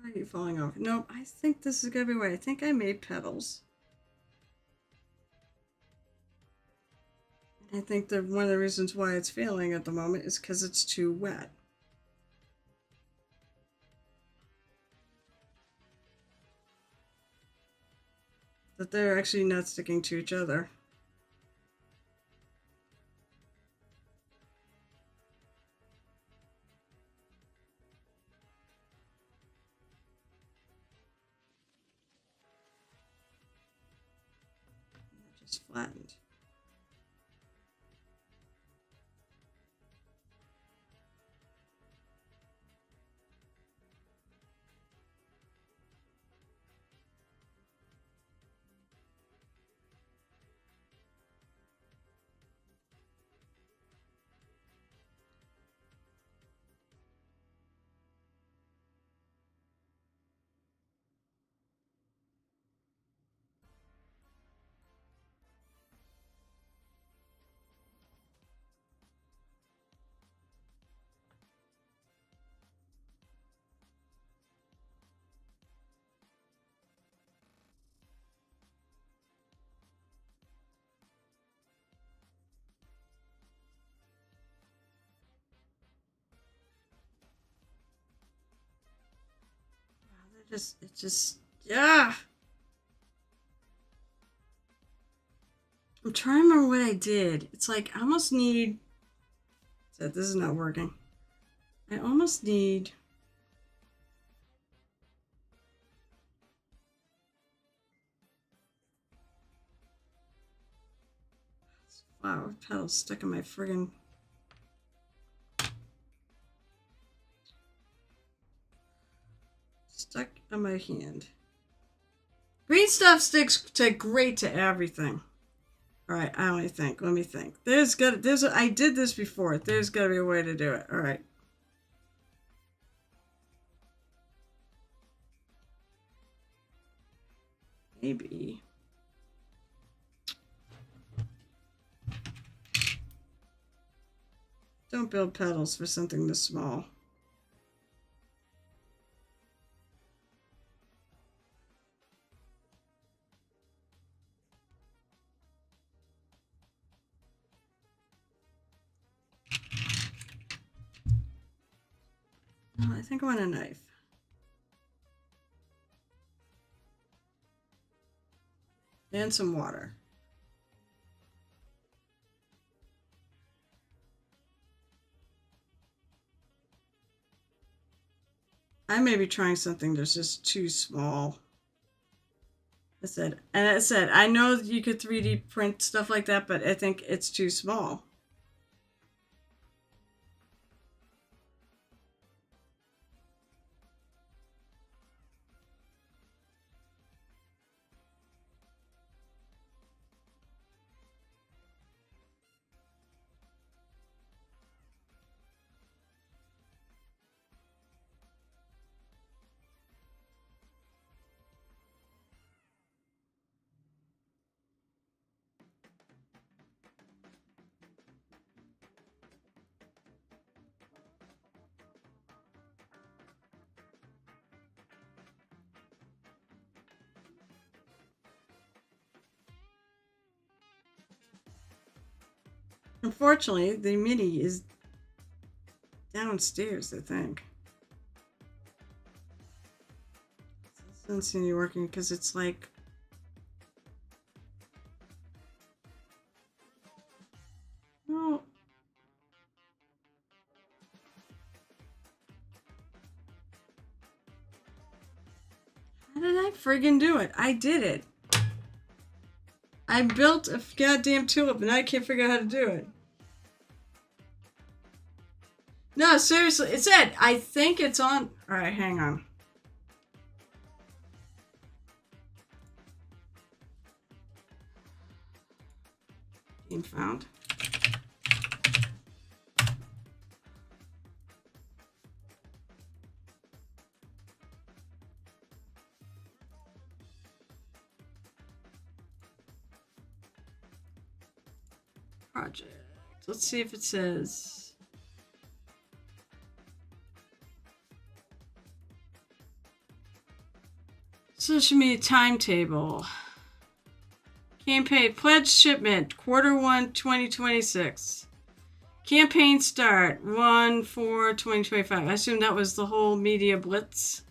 Why are you falling off? Nope, I think this is gonna be right. I think I made petals. I think that one of the reasons why it's failing at the moment is because it's too wet. That they're actually not sticking to each other. They're just flattened. Yeah. I'm trying to remember what I did. It's like I almost need. This is not working. I almost need. Flower petals stuck in my friggin'. Stuck on my hand. Green stuff sticks great to everything. All right, I only think. Let me think. I did this before. There's got to be a way to do it. All right. Maybe. Don't build petals for something this small. I think I want a knife. And some water. I may be trying something that's just too small. I know you could 3D print stuff like that, but I think it's too small. Unfortunately, the mini is downstairs, I think. This doesn't seem to be working because it's like. Oh. How did I friggin' do it? I did it. I built a goddamn tulip and I can't figure out how to do it. No, seriously, it said, I think it's on. Alright, hang on. Game found. Project. Let's see if it says. Social media timetable. Campaign pledge shipment Q1 2026. Campaign start 1/4/2025. I assume that was the whole media blitz.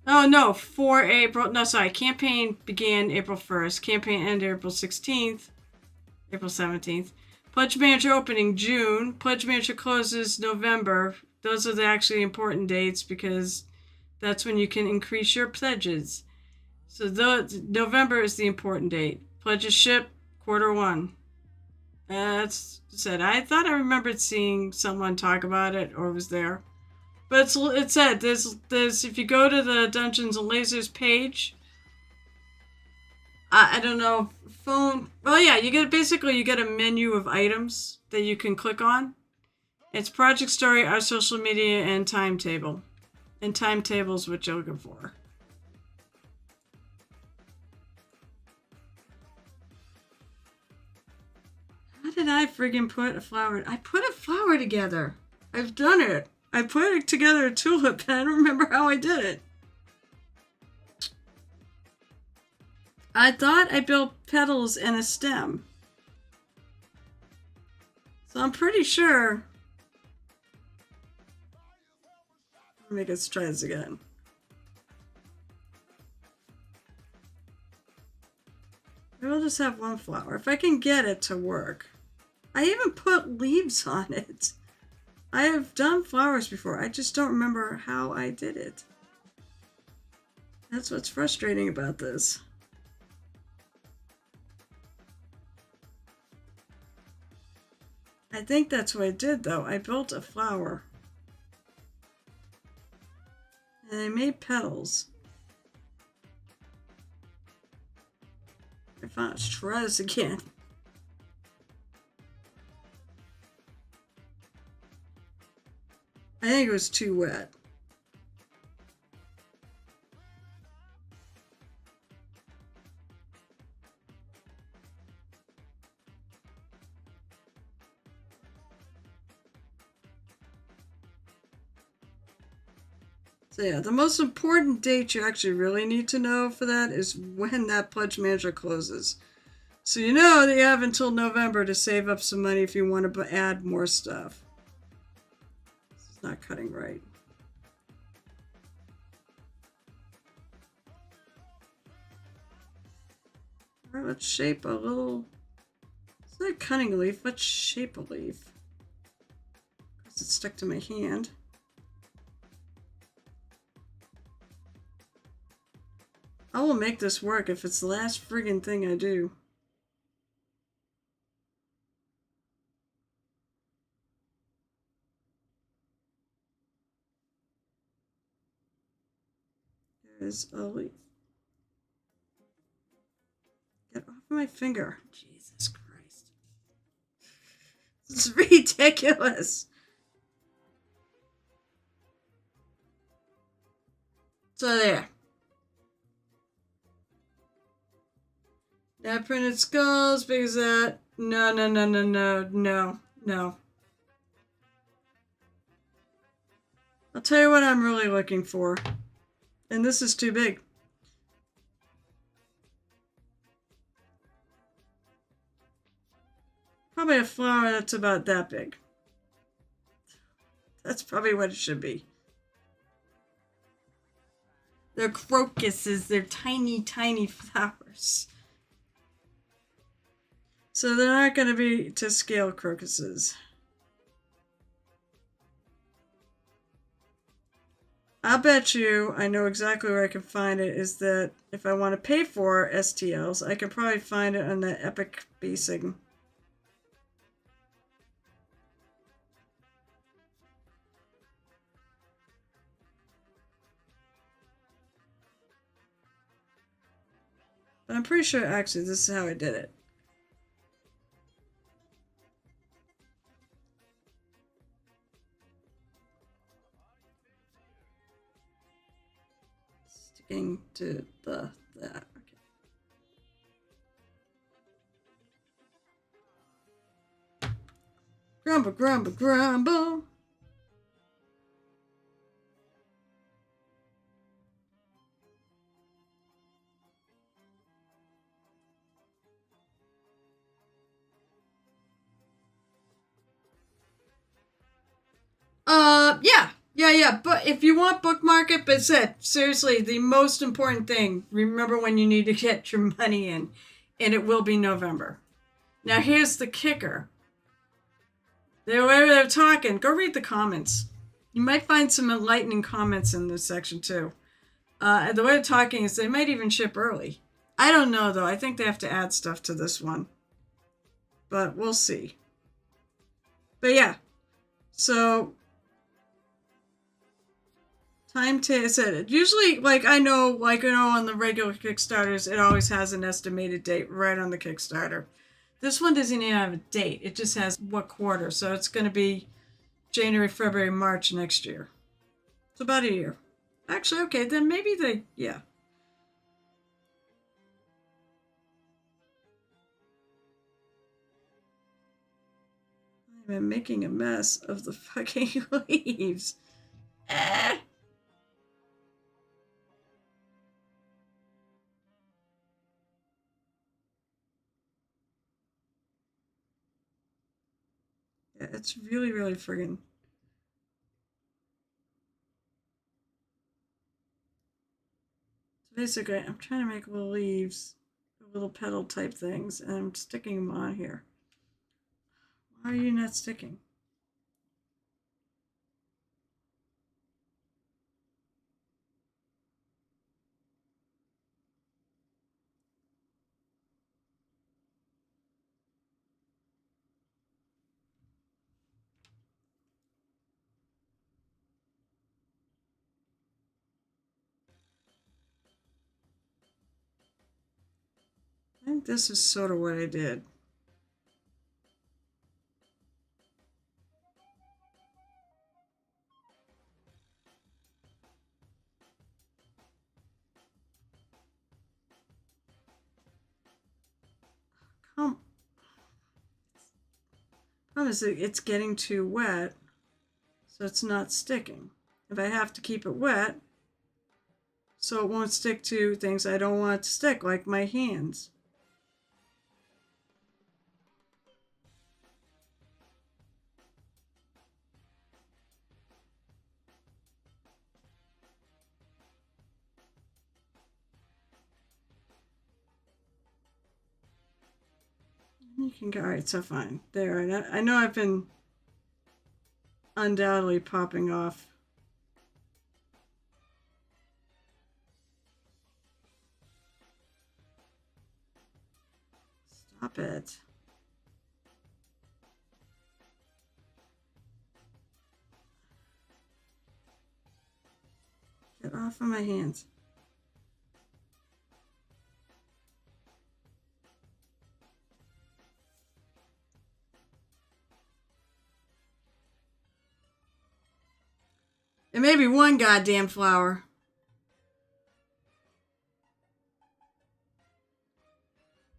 Oh no, for April. No, sorry. Campaign began April 1st. Campaign ended April 16th. April 17th. Pledge Manager opening June. Pledge Manager closes November. Those are the actually important dates because that's when you can increase your pledges. So November is the important date. Pledges ship Q1. That's said. I thought I remembered seeing someone talk about it or was there. But it said there's if you go to the Dungeons and Lasers page, I don't know, phone. Well, yeah, you get a menu of items that you can click on. It's Project Story, our social media, and timetable. And timetable is what you're looking for. How did I friggin' put a flower? I put a flower together. I've done it. I put together a tulip, and I don't remember how I did it. I thought I built petals and a stem. So I'm pretty sure. Let's try this again. Maybe I'll just have one flower. If I can get it to work. I even put leaves on it. I have done flowers before. I just don't remember how I did it. That's what's frustrating about this. I think that's what I did, though. I built a flower. And I made petals. Let's try this again. I think it was too wet. So yeah, the most important date you actually really need to know for that is when that Pledge Manager closes. So you know that you have until November to save up some money if you want to add more stuff. This is not cutting right. All right, let's shape a little. It's not cutting a leaf. Let's shape a leaf. Because it's stuck to my hand. I will make this work if it's the last friggin' thing I do. There's a leaf. Get off my finger. Jesus Christ. This is ridiculous. So there. Now printed skulls, big as that. No. I'll tell you what I'm really looking for. And this is too big. Probably a flower that's about that big. That's probably what it should be. They're crocuses. They're tiny, tiny flowers. So they're not going to be to scale crocuses. I'll bet you I know exactly where I can find it is that if I want to pay for STLs, I can probably find it on the Ep6 basing. But I'm pretty sure actually this is how I did it. Sticking to that. Okay. Grumble, grumble, grumble. Yeah. But if you want bookmark it, but said seriously, the most important thing, remember when you need to get your money in, and it will be November. Now here's the kicker. They're talking. Go read the comments. You might find some enlightening comments in this section too. The way they're talking is they might even ship early. I don't know though. I think they have to add stuff to this one, but we'll see. But yeah, so time to said it. Usually, I know on the regular Kickstarters, it always has an estimated date right on the Kickstarter. This one doesn't even have a date. It just has what quarter. So it's going to be January, February, March next year. It's about a year. Actually, okay, then maybe yeah. I'm making a mess of the fucking leaves. Eh. Yeah, it's really, really friggin'. So basically, I'm trying to make little leaves, little petal type things, and I'm sticking them on here. Why are you not sticking? I think this is sort of what I did. Come. Problem is it's getting too wet, so it's not sticking. If I have to keep it wet, so it won't stick to things I don't want it to stick, like my hands. You can go, alright, so fine. There, I know I've been undoubtedly popping off. Stop it. Get off of my hands. It may be one goddamn flower.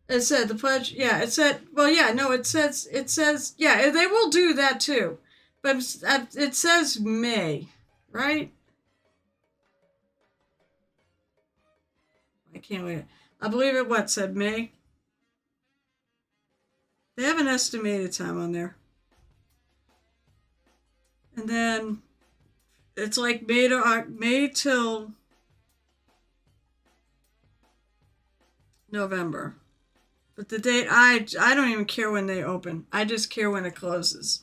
It said the pledge, yeah, it said, well, yeah, no, it says, yeah, they will do that too. But it says May, right? I can't wait. I believe it said May? They have an estimated time on there. And then it's like May till November. But the date, I don't even care when they open. I just care when it closes.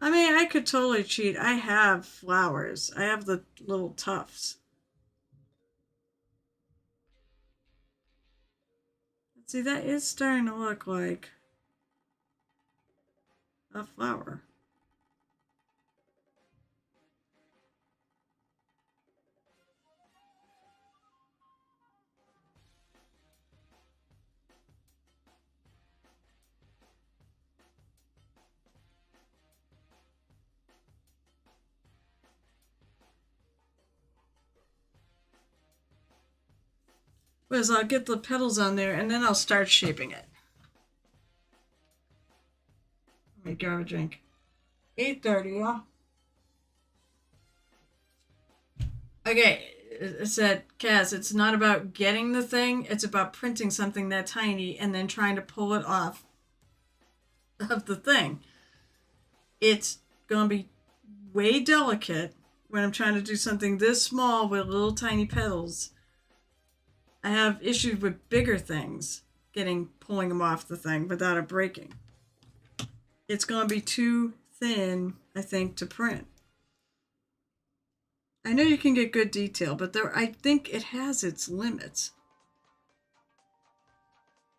I mean, I could totally cheat. I have flowers. I have the little tufts. See, that is starting to look like a flower. was I'll get the petals on there and then I'll start shaping it. Let me grab a drink. 8:30, yeah. Okay, it said, Kaz, it's not about getting the thing, it's about printing something that tiny and then trying to pull it off of the thing. It's going to be way delicate when I'm trying to do something this small with little tiny petals. I have issues with bigger things pulling them off the thing without it breaking. It's going to be too thin, I think, to print. I know you can get good detail, but I think it has its limits.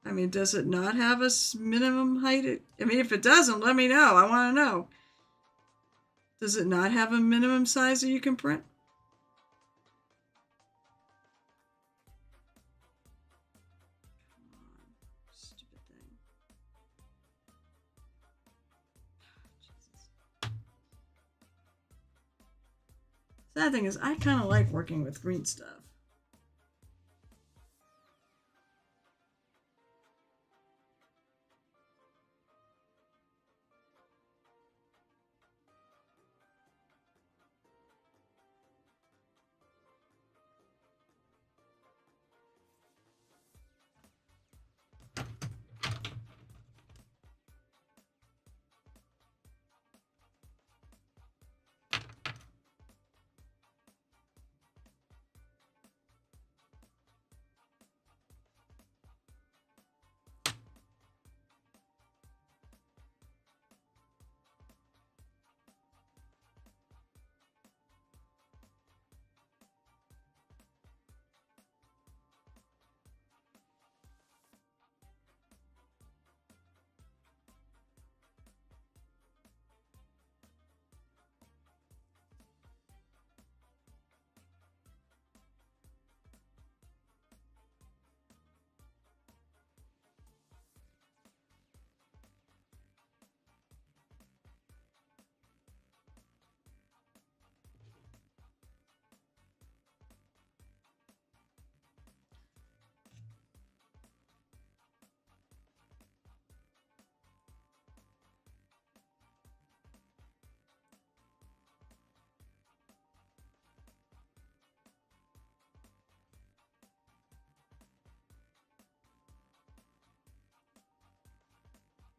I mean, does it not have a minimum height? I mean, if it doesn't, let me know. I want to know. Does it not have a minimum size that you can print? Come on, stupid thing. Jesus. Sad thing is, I kind of like working with green stuff.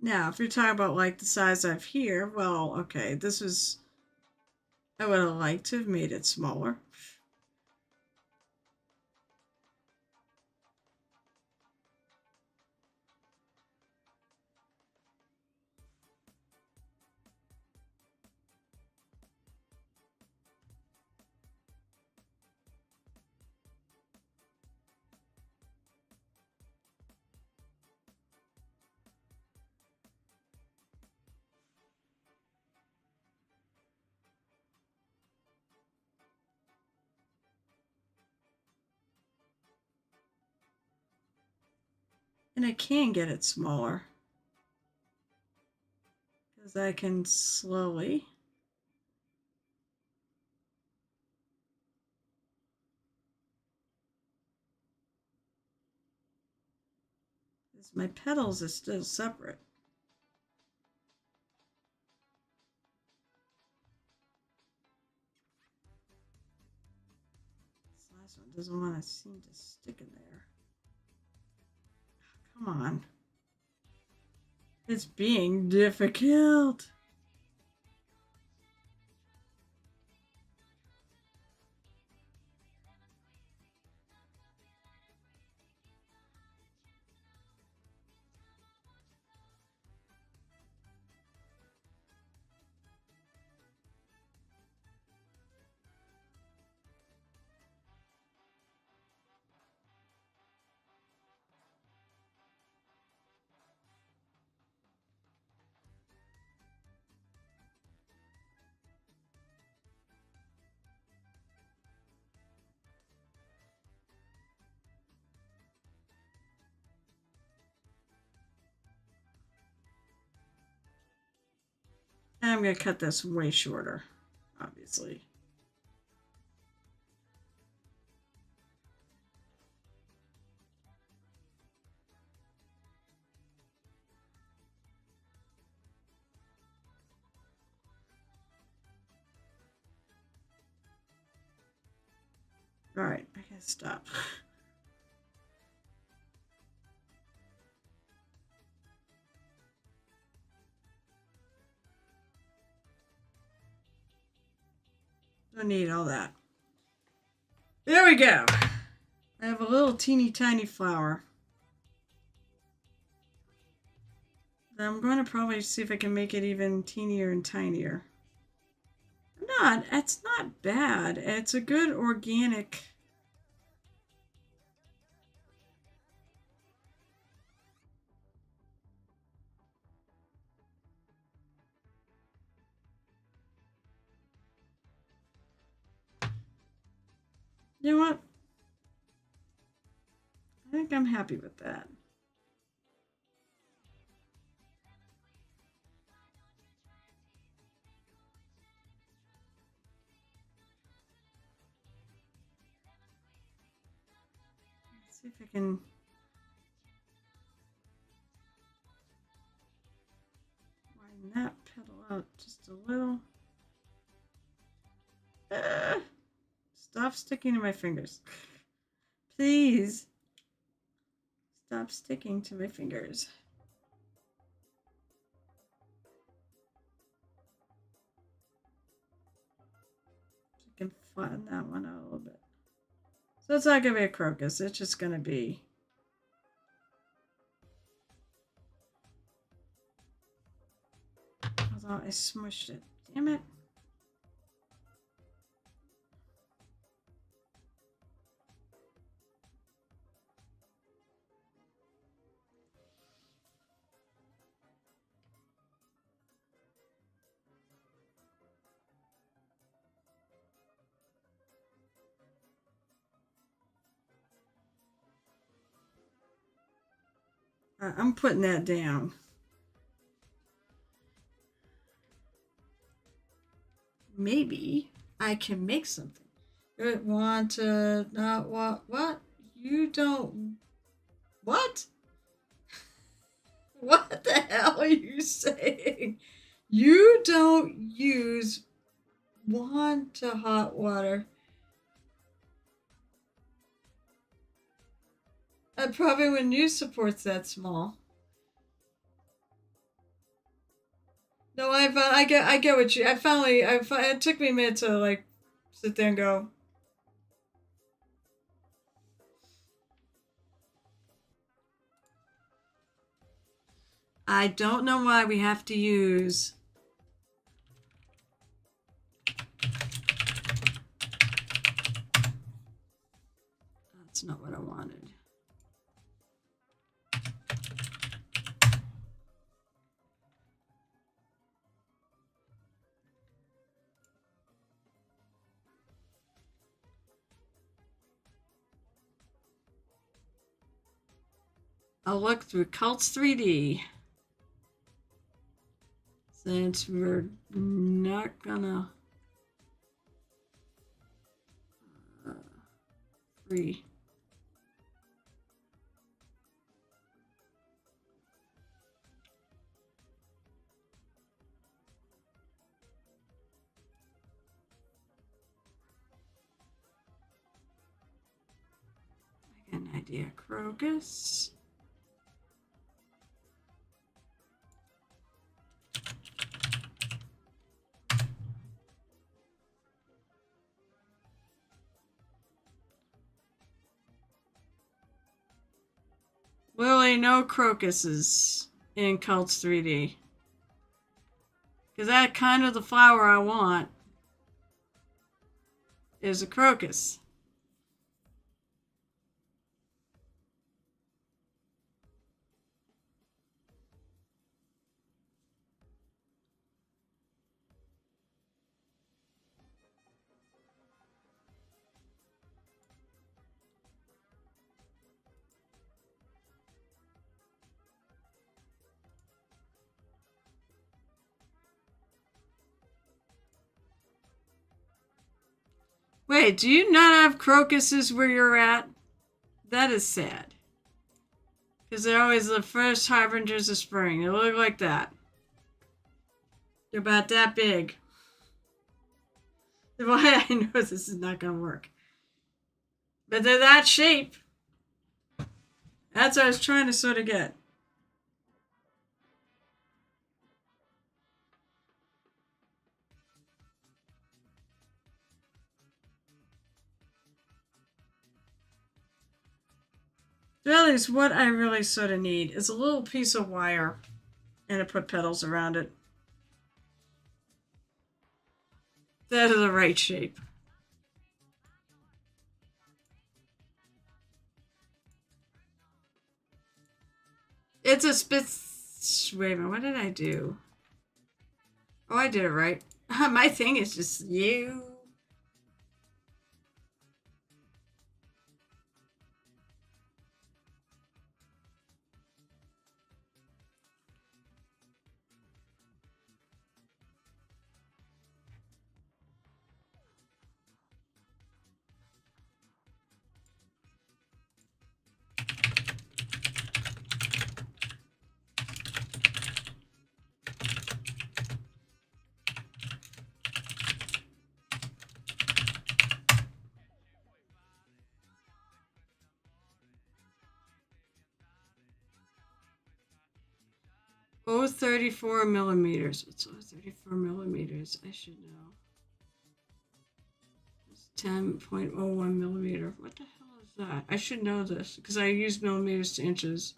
Now, if you're talking about like the size I have here, well, okay, I would have liked to have made it smaller. And I can get it smaller because I can slowly. Because my petals are still separate. This last one doesn't want to seem to stick in there. Come on. It's being difficult. And I'm going to cut this way shorter, obviously. Alright, I gotta stop. Don't need all that. There we go. I have a little teeny tiny flower. I'm going to probably see if I can make it even teenier and tinier. It's not bad. It's a good organic. You know what? I think I'm happy with that. Let's see if I can. Widen that petal out just a little. Stop sticking to my fingers. Please. Stop sticking to my fingers. I can flatten that one out a little bit. So it's not going to be a crocus. It's just going to be. Although I smushed it. Damn it. I'm putting that down. Maybe I can make something. Want to not what? You don't. What? What the hell are you saying? You don't use wand to hot water. Probably when news support's that small. No, I get what you. It took me a minute to like sit there and go. I don't know why we have to use. That's not what I wanted. I'll look through Cults 3D. Since we're not gonna free. I got an idea. Crocus. Literally no crocuses in Cults 3D. Because that kind of the flower I want is a crocus. Wait, do you not have crocuses where you're at? That is sad. Because they're always the first harbingers of spring. They look like that. They're about that big. Why I know this is not going to work. But they're that shape. That's what I was trying to sort of get. Really is what I really sort of need. Is a little piece of wire and to put petals around it. That is the right shape. It's a spitz. Wait a minute, what did I do? Oh, I did it right. My thing is just you. Oh, 34 millimeters. It's 34 millimeters. I should know. It's 10.01 millimeter. What the hell is that? I should know this because I use millimeters to inches.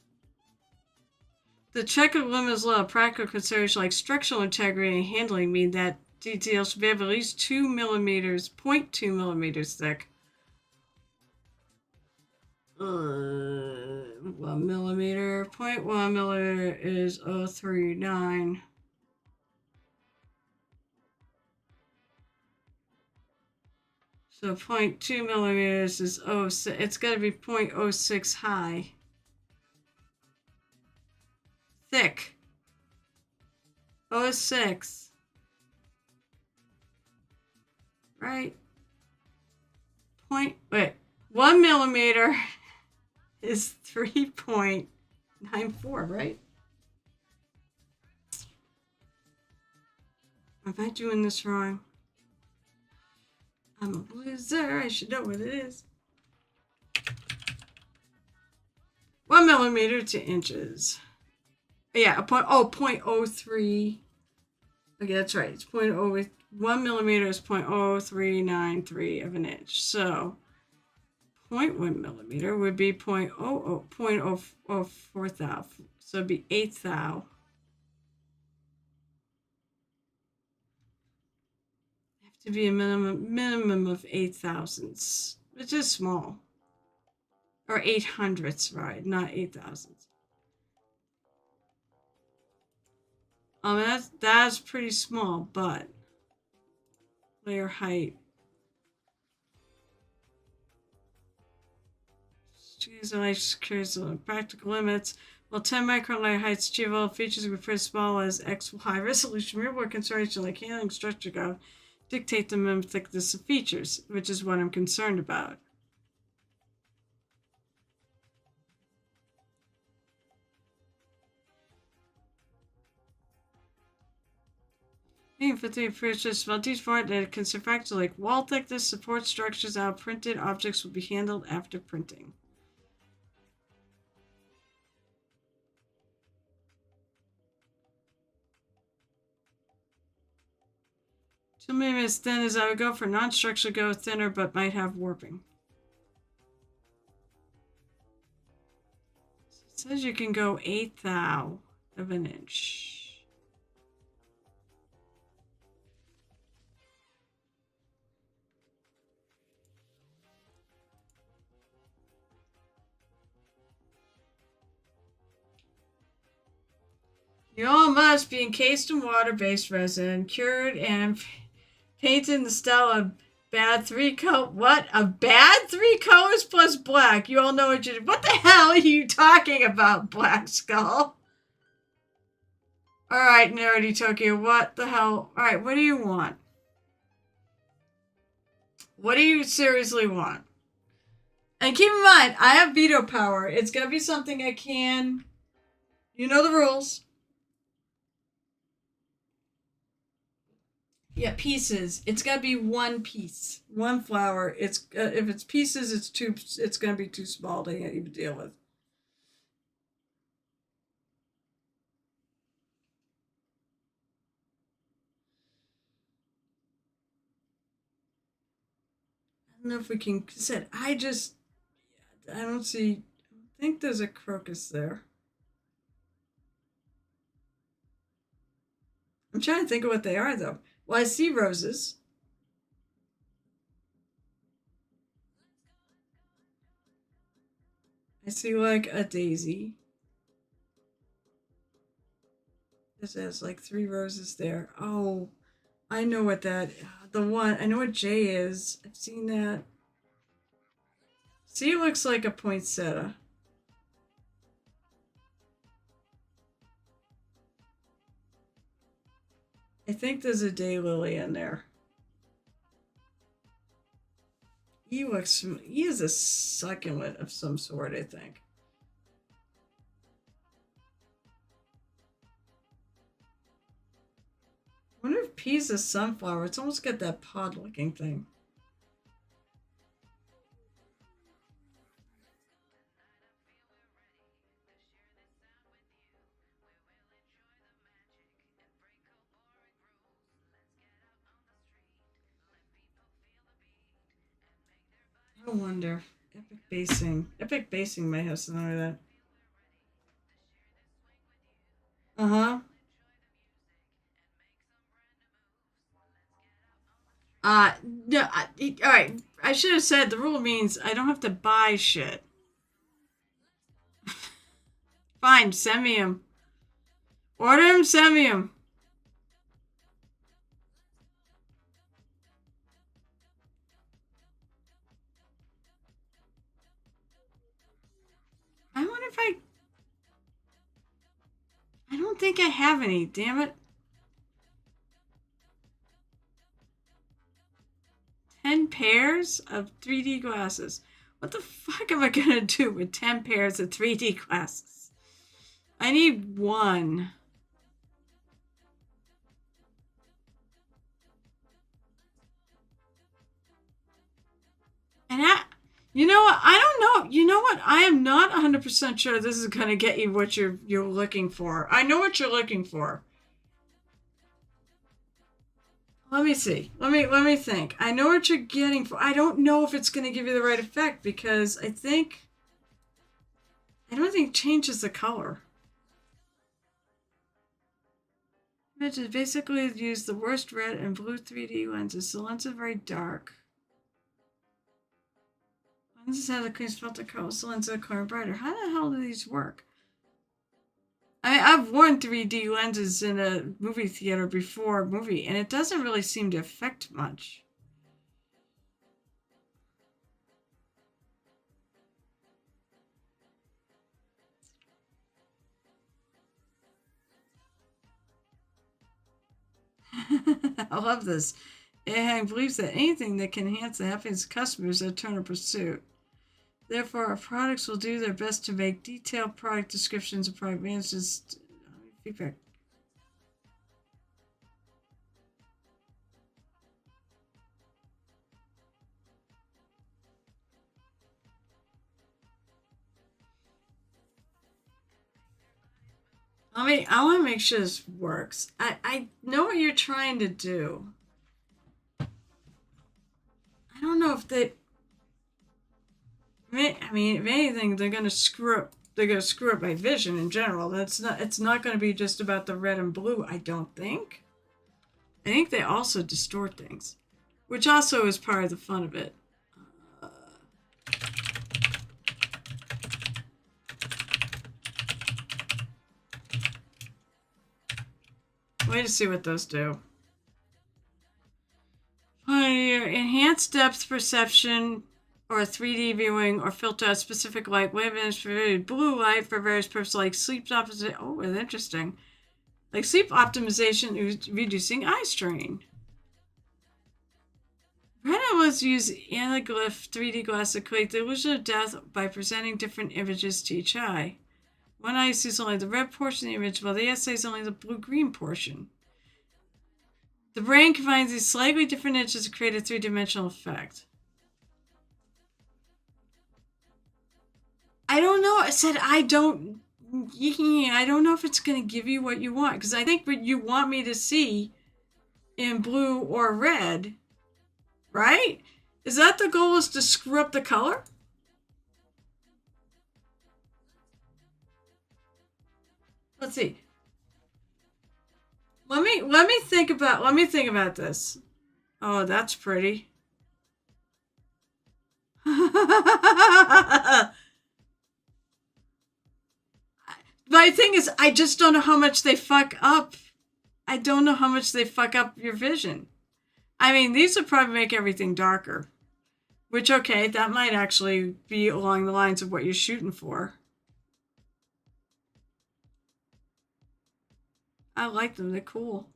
The check of limit is low. Practical considerations like structural integrity and handling mean that details should be at least 2 millimeters, 0.2 millimeters thick. 1 millimeter, 0.1 millimeter is 039. So 0.2 millimeters is 0.6. It's got to be 0.06 high. Thick. 0.6. Right? Wait. 1 millimeter is 3.94, right? Am I doing this wrong? I'm a loser. I should know what it is. 1 millimeter to inches. Yeah, 0.03. Okay, that's right. It's 1 millimeter is 0.0393 of an inch. So 0.1 millimeter would be 0.004 thou. So it'd be 8 thou. Have to be a minimum of 8 thousandths, which is small. Or 8 hundredths, right? Not 8 thousandths. That's pretty small, but layer height. Practical limits. While 10 micron layer heights achieve all features will be pretty small as X high resolution, real-world consideration like handling structure go dictate the minimum thickness of features, which is what I'm concerned about. For the features, well, these for that consider factors like wall thickness, support structures out printed objects will be handled after printing. So maybe as thin as I would go for non-structural go thinner, but might have warping. It says you can go 8 thou of an inch. You all must be encased in water-based resin, cured and painted in the style of bad 3 coat. What? A bad 3 colors plus black. You all know what you did. What the hell are you talking about, Black Skull? Alright, Nerdy Tokyo, what the hell? Alright, what do you want? What do you seriously want? And keep in mind, I have veto power. It's gonna be something I can. You know the rules. Yeah, pieces. It's got to be one piece, one flower. It's if it's pieces, it's too. It's going to be too small to even deal with. I don't know if we can. Said I just. I don't see. I think there's a crocus there. I'm trying to think of what they are though. Well, I see roses. I see like a daisy. This has like three roses there. Oh, I know what that. The one. I know what J is. I've seen that. See, it looks like a poinsettia. I think there's a daylily in there. He is a succulent of some sort, I think. I wonder if pea's a sunflower. It's almost got that pod looking thing. I wonder. Epic basing. Epic basing might have something like that. Uh huh. No, all right. I should have said the rule means I don't have to buy shit. Fine, send me him. Order him, send me him. I wonder if I. I don't think I have any. Damn it. 10 pairs of 3D glasses. What the fuck am I gonna do with 10 pairs of 3D glasses? I need one. And you know what? I don't know. You know what? I am not 100% sure this is gonna get you what you're looking for. I know what you're looking for. Let me see. Let me think. I know what you're getting for. I don't know if it's gonna give you the right effect because I don't think it changes the color. Images basically use the worst red and blue 3D lenses. The lenses are very dark. Lenses have a clean filter color. The lenses are color brighter. How the hell do these work? I've worn 3D lenses in a movie theater before a movie, and it doesn't really seem to affect much. I love this. It believes that anything that can enhance the happiness of customers is a turn of pursuit. Therefore, our products will do their best to make detailed product descriptions and product management feedback. I want to make sure this works. I know what you're trying to do. I don't know if they. I mean, if anything, they're gonna screw up. They're gonna screw up my vision in general. That's not. It's not gonna be just about the red and blue. I don't think. I think they also distort things, which also is part of the fun of it. Wait to see what those do. Enhanced depth perception or 3D viewing or filter out specific light wavelengths for blue light for various purposes like sleep optimization. Oh, it's interesting. Like sleep optimization, reducing eye strain. Retinalists use anaglyph 3D glass to create the illusion of depth by presenting different images to each eye. One eye sees only the red portion of the image, while the other sees only the blue-green portion. The brain combines these slightly different niches to create a three-dimensional effect. I don't know. I said I don't know if it's going to give you what you want, because I think what you want me to see in blue or red, right? Is that the goal, is to screw up the color? Let's see. Let me think about this. Oh, that's pretty. My thing is, I just don't know how much they fuck up. I don't know how much they fuck up your vision. I mean, these would probably make everything darker. Which, okay, that might actually be along the lines of what you're shooting for. I like them. They're cool.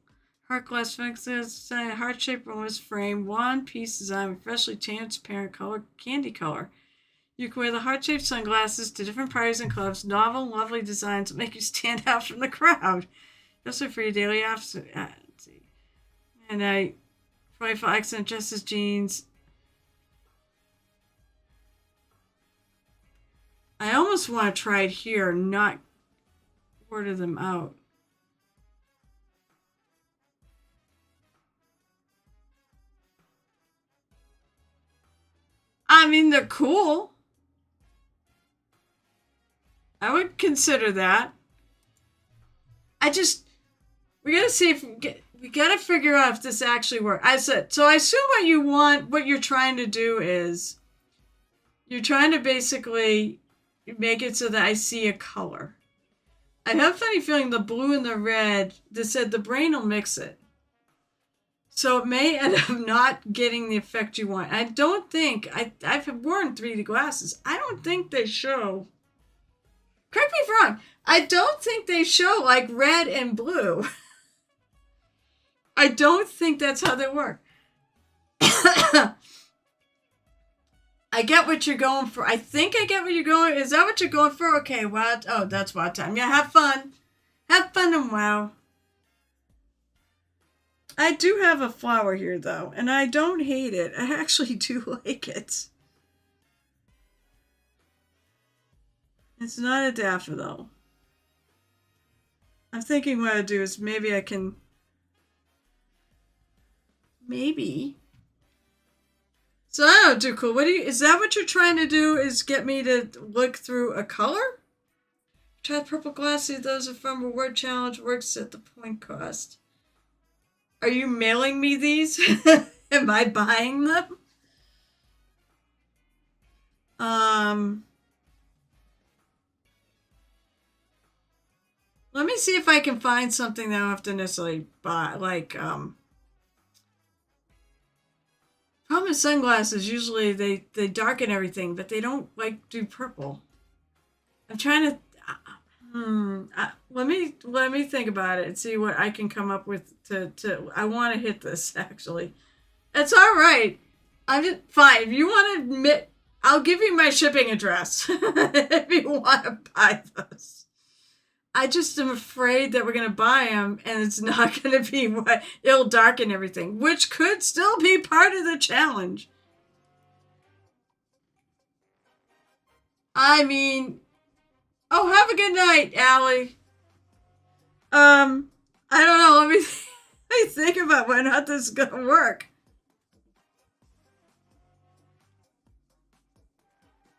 Heart glass fixes, heart-shaped bonus frame, one piece design, freshly transparent color, candy color. You can wear the heart-shaped sunglasses to different parties and clubs. Novel, lovely designs that make you stand out from the crowd. Also for your daily let's see. And I playful accent just as jeans. I almost want to try it here, not order them out. I mean, they're cool. I would consider that. We gotta see if we gotta figure out if this actually works. I said, so I assume what you're trying to do is, you're trying to basically make it so that I see a color. I have a funny feeling the blue and the red, they said the brain will mix it. So it may end up not getting the effect you want. I don't think, I've worn 3D glasses. I don't think they show, correct me if I'm wrong, I don't think they show like red and blue. I don't think that's how they work. I get what you're going for. I think I get what you're going. Is that what you're going for? Okay, wow. Oh, that's wow time. Yeah, have fun. Have fun and wow. I do have a flower here, though, and I don't hate it. I actually do like it. It's not a daffodil. I'm thinking what I'd do is maybe I can... Maybe. So I don't do cool. Is that what you're trying to do? Is get me to look through a color? Tried purple glasses. Those are from Reward Challenge. Works at the point cost. Are you mailing me these? Am I buying them? Let me see if I can find something that I don't have to necessarily buy. Like, problem with sunglasses, usually they darken everything, but they don't like do purple. I'm trying to let me think about it and see what I can come up with to I want to hit this, actually. It's all right. I'm just fine. If you want to admit, I'll give you my shipping address if you want to buy this. I just am afraid that we're going to buy them and it's not going to be what it'll darken everything, which could still be part of the challenge. I mean, oh, have a good night, Allie. I don't know. Let me think about whether or not this is going to work.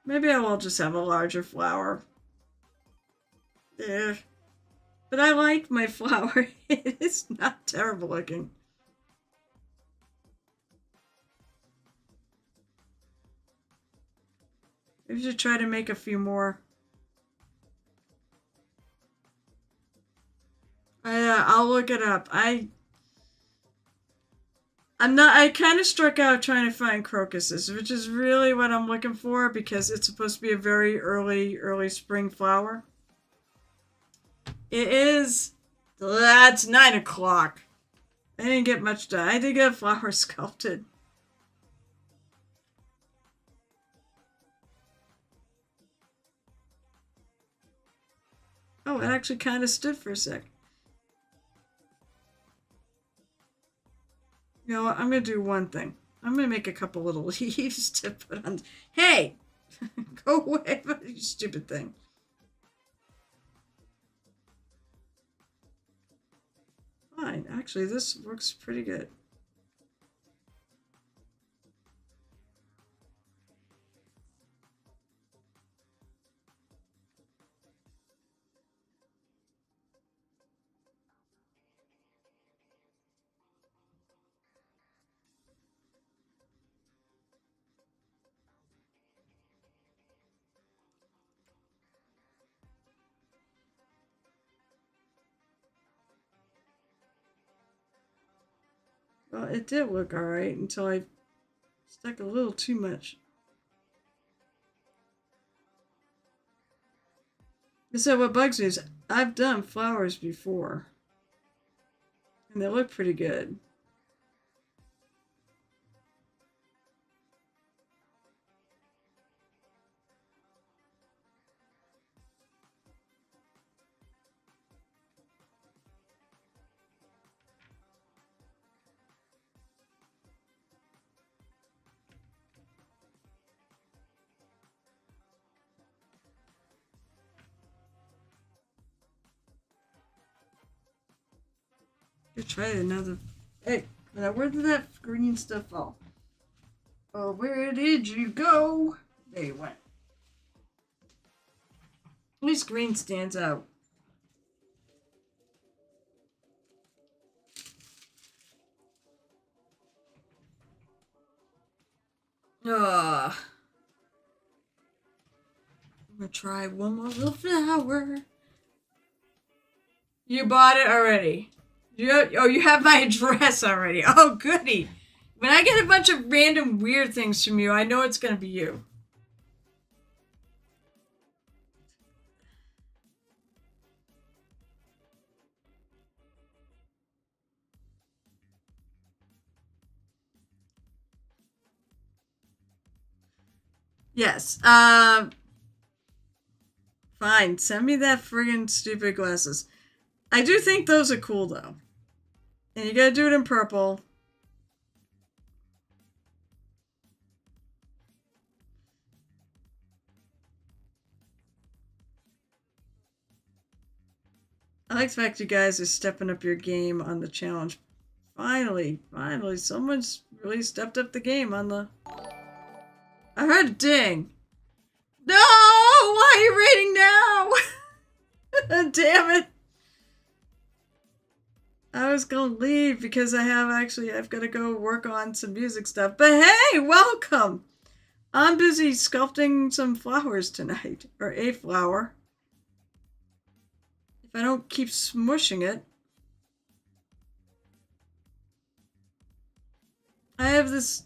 Maybe I will just have a larger flower. Yeah. But I like my flower. It is not terrible looking. Maybe I should try to make a few more. I'll look it up. I kind of struck out trying to find crocuses, which is really what I'm looking for because it's supposed to be a very early spring flower. It is. That's 9 o'clock. I didn't get much done. I did get a flower sculpted. Oh, it actually kind of stood for a sec. I'm going to do one thing. I'm going to make a couple little leaves to put on. Hey! Go away, you stupid thing. Fine. Actually, this works pretty good. Well, it did look alright until I stuck a little too much. So what bugs me is I've done flowers before. And they look pretty good. Could try another. Hey, now where did that green stuff fall? Oh, where did you go? There you went. At least green stands out. I'm gonna try one more little flower. You bought it already. You have my address already. Oh, goody. When I get a bunch of random weird things from you, I know it's gonna be you. Yes. Fine. Send me that friggin' stupid glasses. I do think those are cool, though. And you gotta do it in purple. I like the fact you guys are stepping up your game on the challenge. Finally, someone's really stepped up the game on the... I heard a ding. No! Why are you raiding now? Damn it. I was gonna leave because I've got to go work on some music stuff. But hey, welcome! I'm busy sculpting some flowers tonight. Or a flower. If I don't keep smushing it. I have this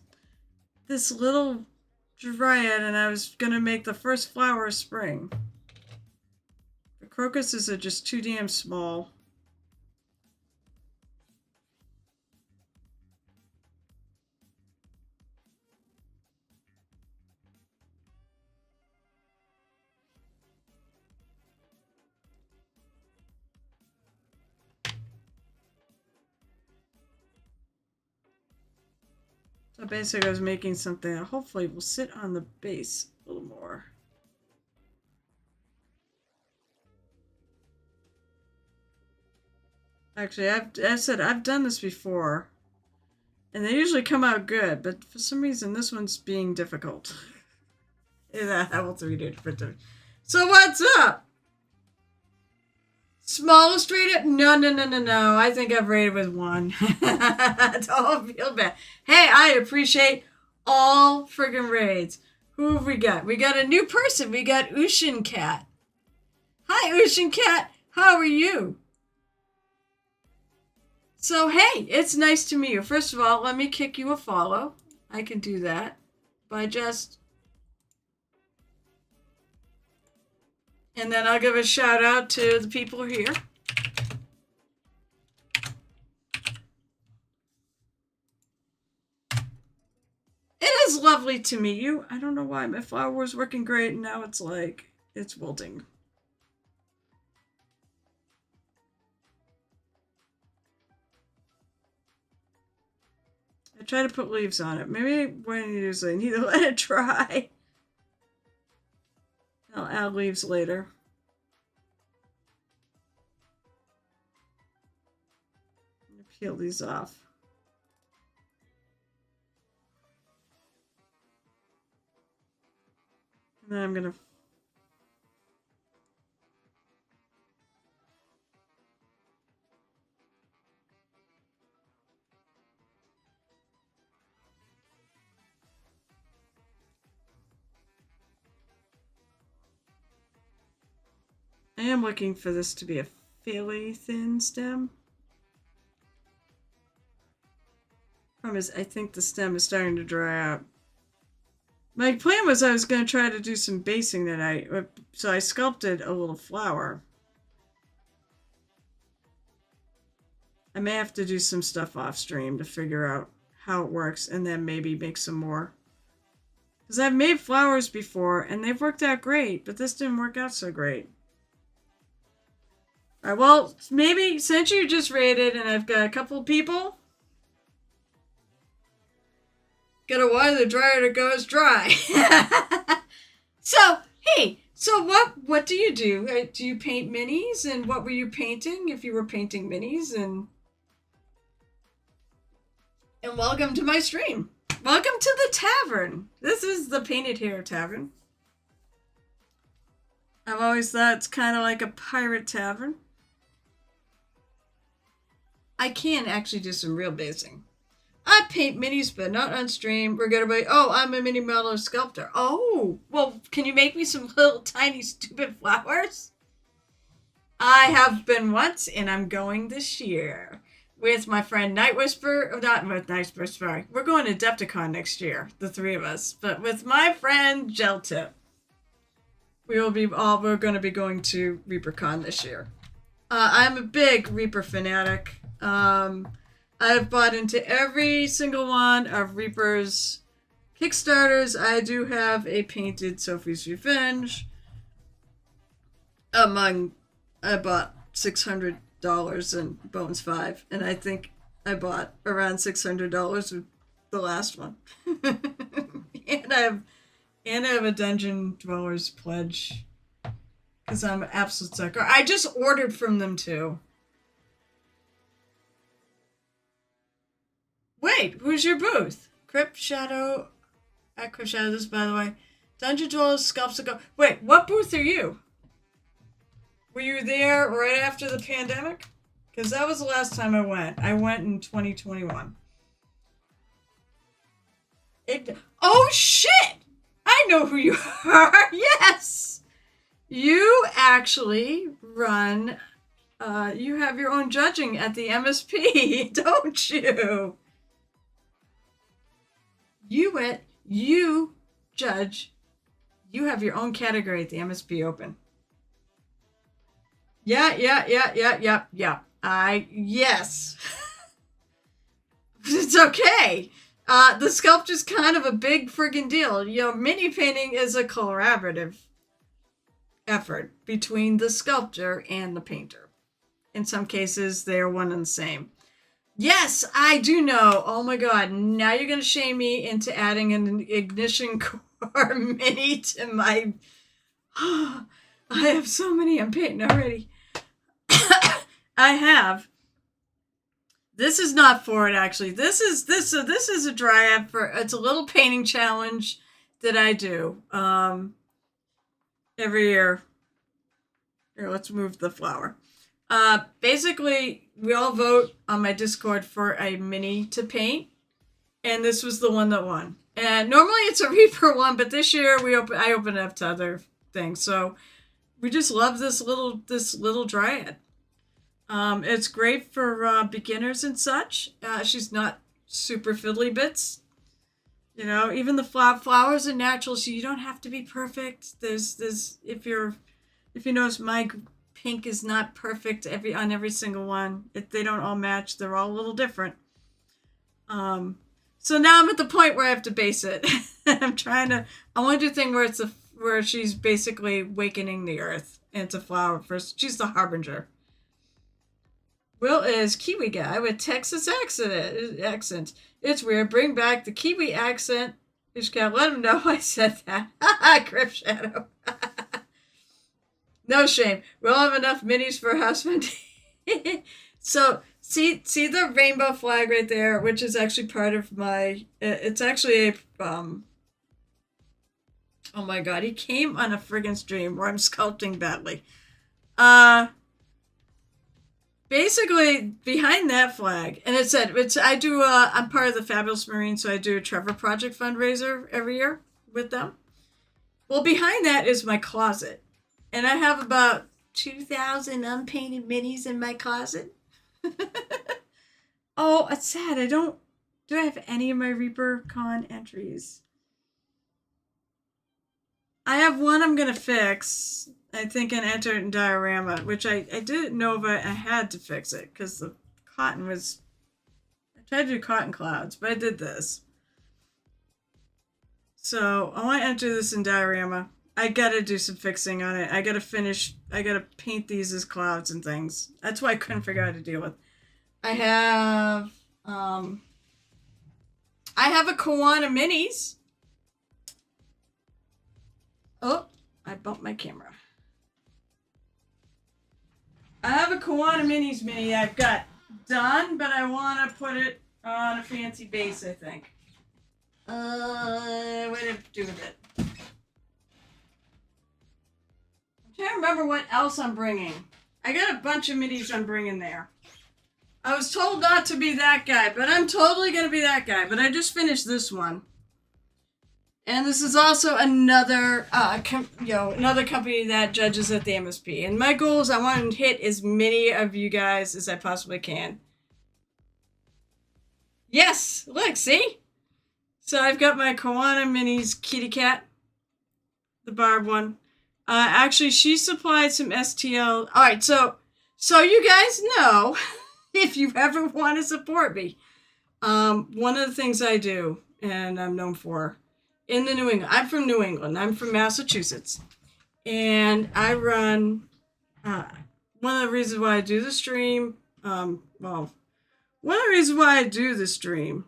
little Dryad, and I was gonna make the first flower of spring. The crocuses are just too damn small. So basically I was making something that hopefully will sit on the base a little more. Actually, I've done this before. And they usually come out good, but for some reason this one's being difficult. Yeah, I will 3D print it. So what's up? Smallest rated? No. I think I've rated with 1. Don't feel bad. Hey, I appreciate all friggin' raids. Who have we got? We got a new person. We got Ocean Cat. Hi, Ocean Cat. How are you? So, hey, it's nice to meet you. First of all, let me kick you a follow. I can do that by just... And then I'll give a shout out to the people here. It is lovely to meet you. I don't know why my flower was working great and now it's like, it's wilting. I try to put leaves on it. Maybe what I need to do is I need to let it dry. I'll add leaves later. I'm gonna peel these off. And then I'm gonna I am looking for this to be a fairly thin stem. Problem is, I think the stem is starting to dry out. My plan was I was going to try to do some basing tonight, so I sculpted a little flower. I may have to do some stuff off stream to figure out how it works and then maybe make some more. Because I've made flowers before and they've worked out great, but this didn't work out so great. Alright, well, maybe since you just raided and I've got a couple of people, gotta water the Dryad or it goes dry. So, hey, so what do you do? Do you paint minis? And what were you painting if you were painting minis? And welcome to my stream. Welcome to the tavern. This is the Painted Hair Tavern. I've always thought it's kind of like a pirate tavern. I can actually do some real basing. I paint minis, but not on stream. We're gonna be, oh, I'm a mini model sculptor. Oh, well, can you make me some little tiny stupid flowers? I have been once, and I'm going this year with my friend Night Whisper. Not with Night Whisper, sorry. We're going to Adepticon next year, the three of us. But with my friend Gel Tip, we're going to be going to ReaperCon this year. I'm a big Reaper fanatic. I've bought into every single one of Reaper's Kickstarters. I do have a painted Sophie's Revenge. I bought $600 in Bones 5, and I think I bought around $600 with the last one. and I have a Dungeon Dwellers pledge because I'm an absolute sucker. I just ordered from them too. Wait, who's your booth? Crypt Shadow. At Crypt Shadow, this by the way. Dungeon Dwellers, Sculpts Ago. Wait, what booth are you? Were you there right after the pandemic? Because that was the last time I went. I went in 2021. Oh shit! I know who you are! Yes! You actually run... you have your own judging at the MSP, don't you? You judge. You have your own category at the MSP Open. Yeah. Yes. It's okay. The sculpture's kind of a big friggin' deal. You know, mini painting is a collaborative effort between the sculptor and the painter. In some cases, they are one and the same. Yes, I do know. Oh my god, now you're going to shame me into adding an Ignition Core mini to my... I have so many I'm painting already. I have. This is not for it, actually. This is a Dryad for... It's a little painting challenge that I do every year. Here, let's move the flower. Basically, we all vote on my Discord for a mini to paint, and this was the one that won. And normally it's a Reaper one, but this year I opened it up to other things. So we just love this little Dryad. It's great for beginners and such. She's not super fiddly bits. You know, even the flowers are natural, so you don't have to be perfect. There's if you notice, my pink is not perfect on every single one. They don't all match. They're all a little different. So now I'm at the point where I have to base it. I want to do a thing where she's basically wakening the earth, and it's a flower first. She's the harbinger. Will is Kiwi guy with Texas accent. It's weird. Bring back the Kiwi accent. Just can't let him know I said that. Grip Shadow. No shame. We'll have enough minis for a house vent. So see the rainbow flag right there, which is actually part of my. It's actually a Oh my god, he came on a friggin' stream where I'm sculpting badly. Basically behind that flag, and it said I'm part of the Fabulous Marine, so I do a Trevor Project fundraiser every year with them. Well, behind that is my closet, and I have about 2,000 unpainted minis in my closet. Oh, it's sad. Do I have any of my Reaper Con entries? I have one I'm gonna fix. I think and enter it in diorama, which I didn't know, but I had to fix it because the cotton was. I tried to do cotton clouds, but I did this. So I want to enter this in diorama. I gotta do some fixing on it. I gotta paint these as clouds and things. That's why I couldn't figure out how to deal with. I have a Koana Minis. Oh, I bumped my camera. I have a Koana Minis mini I've got done, but I want to put it on a fancy base, I think. What did I do with it? I'm trying to remember what else I'm bringing. I got a bunch of minis I'm bringing there. I was told not to be that guy, but I'm totally going to be that guy. But I just finished this one. And this is also another another company that judges at the MSP. And my goal is I want to hit as many of you guys as I possibly can. Yes! Look, see? So I've got my Koana Minis kitty cat. The Barb one. Actually, she supplied some STL. Alright, so you guys know, if you ever want to support me, one of the things I do, and I'm known for, in the New England. I'm from New England. I'm from Massachusetts. And I run, one of the reasons why I do the stream, one of the reasons why I do the stream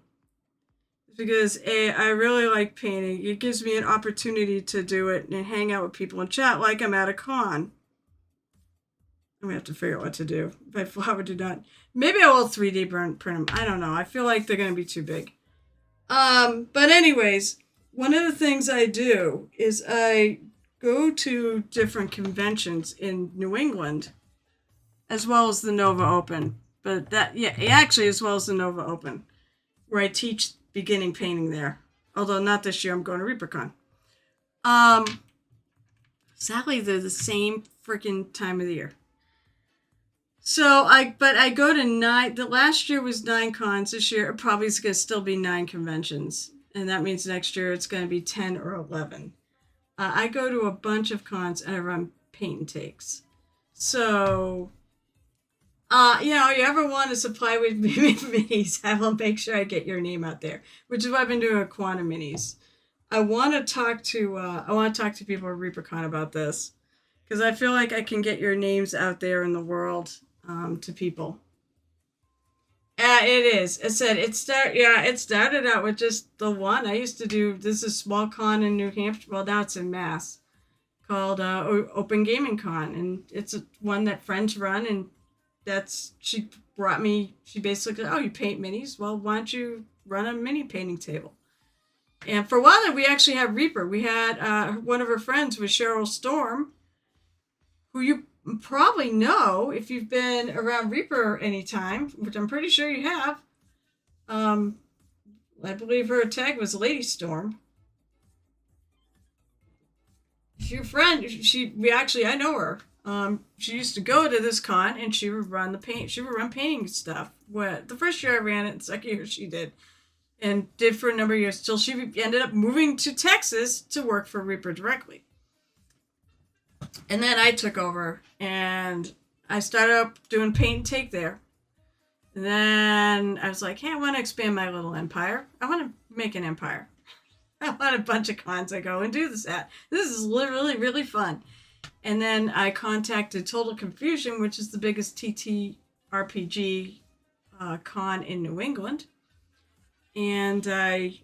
is because, I really like painting. It gives me an opportunity to do it and hang out with people and chat like I'm at a con. I'm going to have to figure out what to do. My flower did not. Maybe I will 3D print them. I don't know. I feel like they're going to be too big. But anyways, one of the things I do is I go to different conventions in New England, as well as the Nova Open. But actually as well as the Nova Open, where I teach beginning painting there. Although not this year, I'm going to ReaperCon. Sadly, they're the same freaking time of the year. So I go to 9. The last year was 9 cons. This year it probably is going to still be 9 conventions. And that means next year it's going to be 10 or 11. I go to a bunch of cons and I run paint and takes. So, you ever want to supply with minis, I will make sure I get your name out there. Which is what I've been doing with Quanta Minis. I want to talk to people at ReaperCon about this. Because I feel like I can get your names out there in the world to people. It is. It said it started out with just the one. I used to do this is a small con in New Hampshire. Well, now it's in Mass, called Open Gaming Con, and it's one that friends run. And she brought me. She basically, you paint minis. Well, why don't you run a mini painting table? And for a while there, we actually had Reaper. We had one of her friends was Cheryl Storm, who you probably know if you've been around Reaper anytime, which I'm pretty sure you have. I believe her tag was Lady Storm. She's your friend. I know her. She used to go to this con and she would run painting stuff. The first year I ran it, the second year she did. And did for a number of years till she ended up moving to Texas to work for Reaper directly. And then I took over and I started up doing paint and take there. And then I was like, hey, I want to expand my little empire. I want to make an empire. I want a bunch of cons I go and do this at. This is really, really fun. And then I contacted Total Confusion, which is the biggest TTRPG RPG con in New England, and I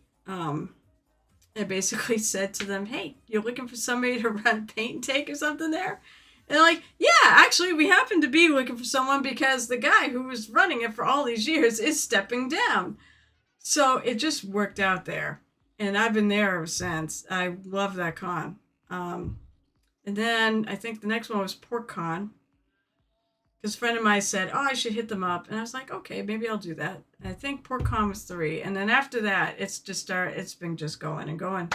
basically said to them, "Hey, you're looking for somebody to run paint and take or something there?" And they're like, "Yeah, actually, we happen to be looking for someone because the guy who was running it for all these years is stepping down." So it just worked out there, and I've been there ever since. I love that con. And then I think the next one was PorkCon, because a friend of mine said, "Oh, I should hit them up," and I was like, "Okay, maybe I'll do that." And I think PorkCon was 3, and then after that, it's been just going and going,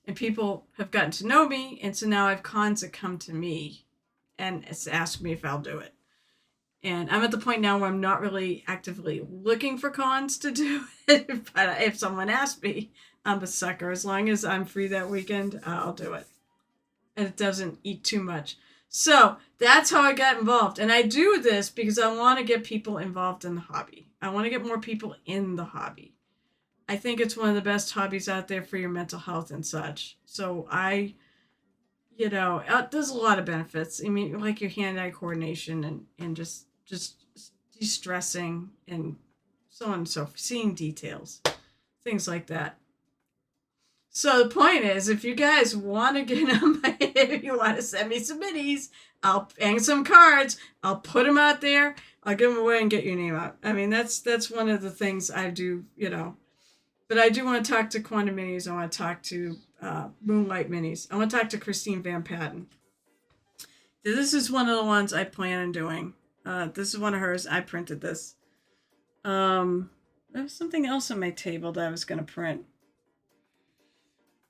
and people have gotten to know me, and so now I have cons that come to me, and it's asked me if I'll do it. And I'm at the point now where I'm not really actively looking for cons to do it, but if someone asks me, I'm a sucker. As long as I'm free that weekend, I'll do it, and it doesn't eat too much. So that's how I got involved. And I do this because I want to get people involved in the hobby. I want to get more people in the hobby. I think it's one of the best hobbies out there for your mental health and such. So there's a lot of benefits. I mean, like your hand-eye coordination and just de-stressing and so on and so forth, seeing details, things like that. So the point is, if you guys want to get on my, if you want to send me some minis, I'll hang some cards. I'll put them out there. I'll give them away and get your name out. I mean, that's one of the things I do, But I do want to talk to Quantum Minis. I want to talk to Moonlight Minis. I want to talk to Christine Van Patten. This is one of the ones I plan on doing. This is one of hers. I printed this. There was something else on my table that I was going to print.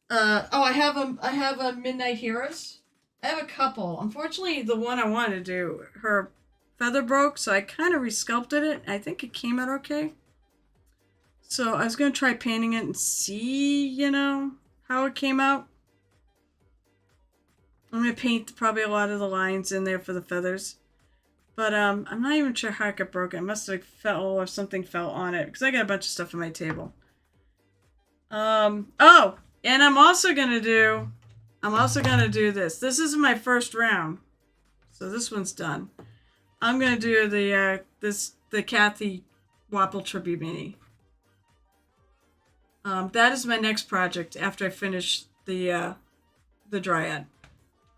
I have a Midnight Heroes. I have a couple. Unfortunately, the one I wanted to do, her feather broke, so I kind of resculpted it. I think it came out okay. So I was going to try painting it and see, how it came out. I'm going to paint probably a lot of the lines in there for the feathers. But I'm not even sure how it got broken. It must have fell or something fell on it, because I got a bunch of stuff on my table. And I'm also gonna do this. This is my first round, so this one's done. I'm gonna do the Kathy Wapple tribute mini. That is my next project after I finish the Dryad,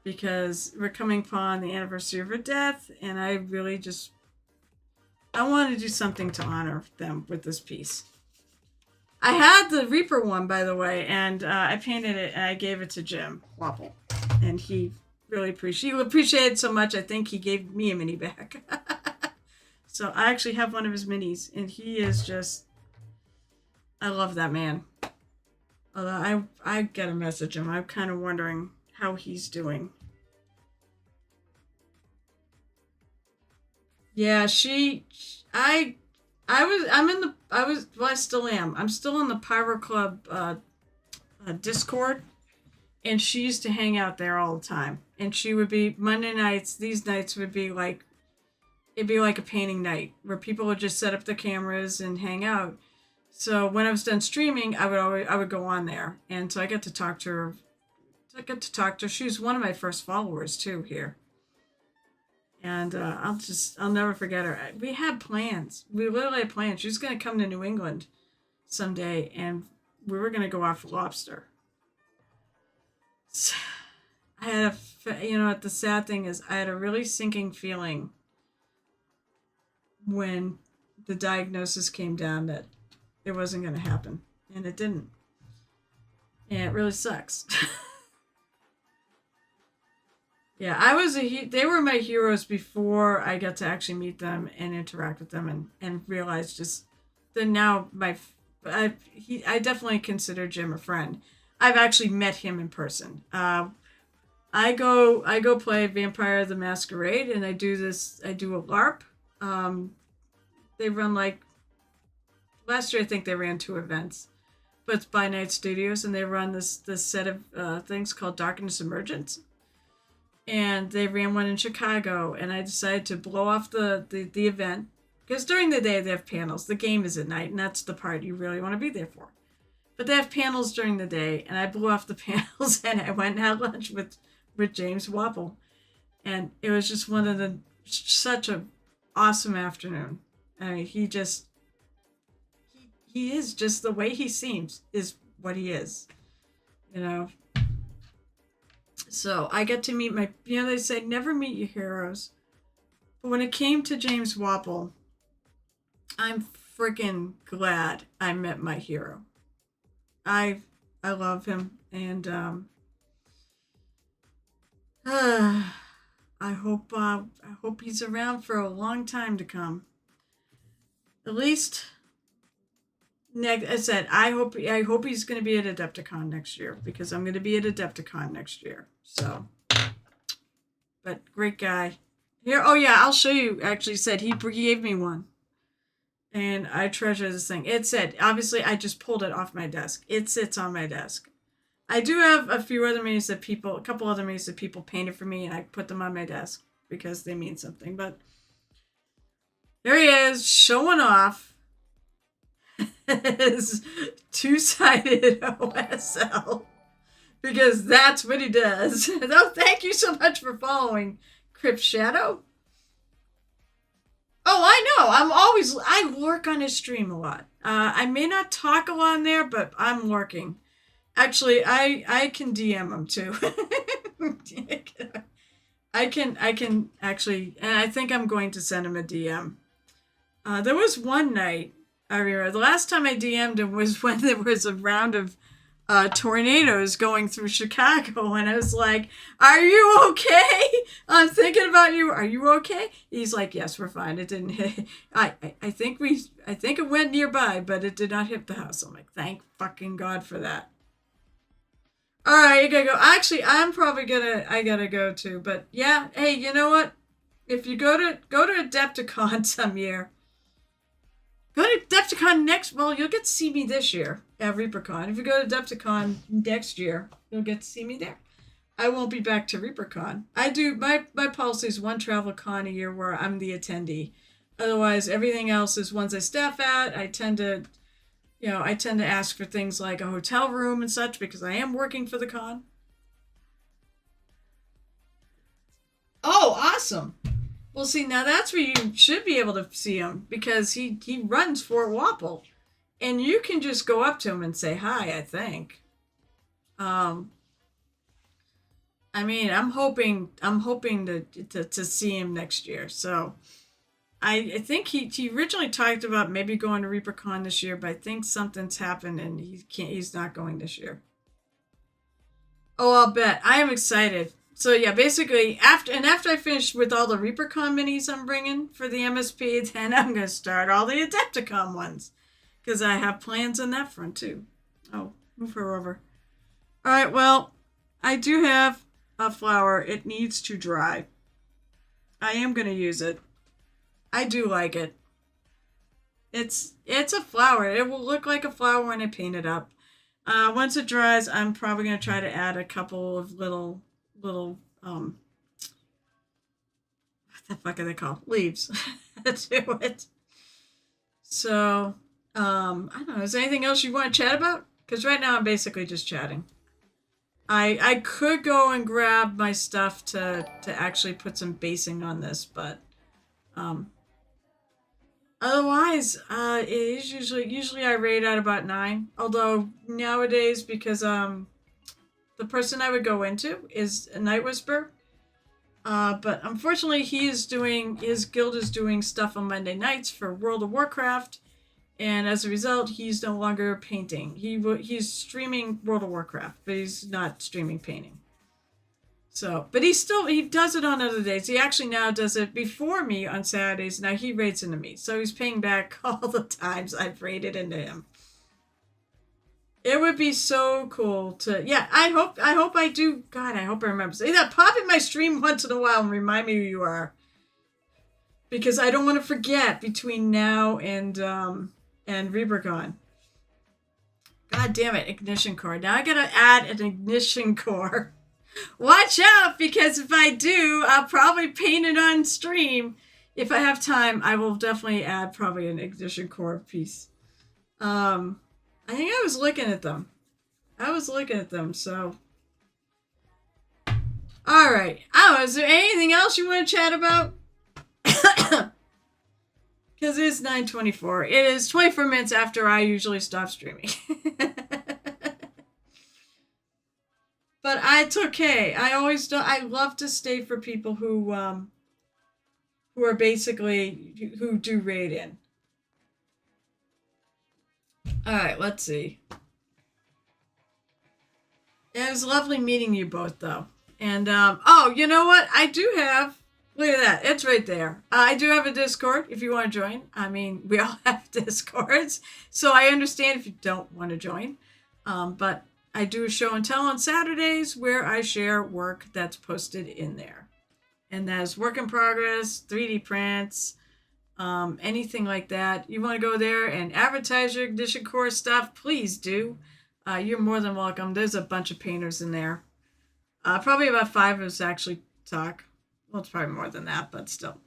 because we're coming upon the anniversary of her death, and I really I want to do something to honor them with this piece. I had the Reaper one, by the way, and I painted it and I gave it to Jim Wapple, and he really appreciated it so much. I think he gave me a mini back. So I actually have one of his minis, and he is I love that man. Although I gotta message him. I'm kind of wondering how he's doing. Yeah, I still am. I'm still in the Pyro Club Discord, and she used to hang out there all the time. And she would be Monday nights. These nights would be like, it'd be like a painting night where people would just set up their cameras and hang out. So when I was done streaming, I would go on there, and so I got to talk to her. She was one of my first followers too here. And I'll never forget her. We had plans. We literally had plans. She was going to come to New England someday, and we were going to go out for lobster. So I had the sad thing is I had a really sinking feeling when the diagnosis came down that it wasn't going to happen, and it didn't. And it really sucks. Yeah, they were my heroes before I got to actually meet them and interact with them and realize just that now I definitely consider Jim a friend. I've actually met him in person. I go play Vampire the Masquerade, and I do a LARP. They run last year I think they ran 2 events, but it's by Night Studios, and they run this set of things called Darkness Emergence. And they ran one in Chicago, and I decided to blow off the event, because during the day they have panels. The game is at night, and that's the part you really want to be there for. But they have panels during the day, and I blew off the panels, and I went and had lunch with James Wapple. And it was just such a awesome afternoon. He is just the way he seems is what he is, you know. So I get to meet my, they say never meet your heroes. But when it came to James Wapple, I'm freaking glad I met my hero. I love him, and I hope he's around for a long time to come. At least, I said I hope he's going to be at Adepticon next year, because I'm going to be at Adepticon next year. So, but great guy. Here, oh yeah, I'll show you. Actually, said he gave me one, and I treasure this thing. It said, obviously, I just pulled it off my desk. It sits on my desk. I do have a couple other minis that people painted for me, and I put them on my desk because they mean something. But there he is, showing off his two-sided OSL, because that's what he does. Oh, thank you so much for following, Crypt Shadow. Oh, I know. I lurk on his stream a lot. I may not talk a lot on there, but I'm lurking. Actually, I can DM him too. I can actually, and I think I'm going to send him a DM. There was one night, I remember, the last time I DM'd him was when there was a round of tornadoes going through Chicago, and I was like, "Are you okay? I'm thinking about you. Are you okay?" He's like, "Yes, we're fine. It didn't hit. I think it went nearby, but it did not hit the house." I'm like, "Thank fucking God for that." All right, you gotta go. Actually, I gotta go too. But yeah, hey, you know what? If you go to Adepticon some year, go to Adepticon you'll get to see me this year at ReaperCon. If you go to Adepticon next year, you'll get to see me there. I won't be back to ReaperCon. I do, my policy is one travel con a year where I'm the attendee. Otherwise, everything else is ones I staff at. I tend to ask for things like a hotel room and such, because I am working for the con. Oh, awesome. Well, see, now that's where you should be able to see him, because he runs Fort Wapple, and you can just go up to him and say hi, I think. I mean, I'm hoping to see him next year. So I think he originally talked about maybe going to ReaperCon this year, but I think something's happened and he's not going this year. Oh, I'll bet. I am excited. So yeah, basically after I finish with all the ReaperCon minis I'm bringing for the MSP, then I'm going to start all the Adepticon ones, because I have plans on that front too. Oh, move her over. All right, well, I do have a flower. It needs to dry. I am going to use it. I do like it. It's a flower. It will look like a flower when I paint it up. Once it dries, I'm probably going to try to add a couple of little what the fuck are they called? Leaves to it. So, I don't know. Is there anything else you want to chat about? Because right now I'm basically just chatting. I could go and grab my stuff to actually put some basing on this, but otherwise, it is usually I raid at about 9. Although nowadays, because the person I would go into is a Night Whisper, but unfortunately his guild is doing stuff on Monday nights for World of Warcraft, and as a result, he's no longer painting. He's streaming World of Warcraft, but he's not streaming painting. So, but he does it on other days. He actually now does it before me on Saturdays. Now he raids into me, so he's paying back all the times I've raided into him. It would be so cool to, yeah, I hope I do. God, I hope I remember. Say that, pop in my stream once in a while and remind me who you are, because I don't want to forget between now and ReaperCon. God damn it, ignition core. Now I gotta add an ignition core. Watch out, because if I do, I'll probably paint it on stream. If I have time, I will definitely add probably an ignition core piece. I think I was looking at them. So. Alright. Oh, is there anything else you want to chat about? Because it is 9:24. It is 24 minutes after I usually stop streaming. But it's okay. I always do. I love to stay for people who are basically who do raid in. All right, let's see. It was lovely meeting you both, though. And oh, you know what? I do have. Look at that. It's right there. I do have a Discord if you want to join. I mean, we all have Discords, so I understand if you don't want to join. But I do a show and tell on Saturdays where I share work that's posted in there. And that is work in progress, 3D prints, anything like that. You want to go there and advertise your Ignition Core stuff, please do. You're more than welcome. There's a bunch of painters in there. Probably about 5 of us actually talk. Well, it's probably more than that, but still.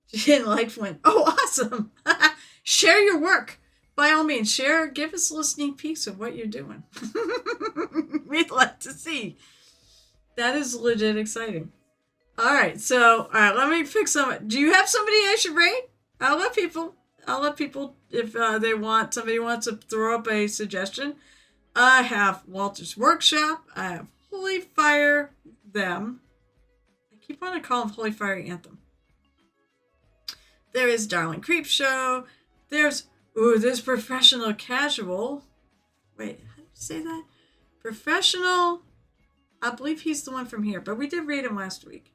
She didn't like Flint. Oh, awesome. Share your work. By all means, share. Give us a sneak peek of what you're doing. We'd like to see. That is legit exciting. All right, so let me pick some. Do you have somebody I should raid? I'll let people if they want. Somebody wants to throw up a suggestion. I have Walter's Workshop. I have Holy Fire them. I keep wanting to call them Holy Fire Anthem. There is Darling Creep Show. There's Professional Casual. Wait, how do you say that? Professional. I believe he's the one from here, but we did raid him last week.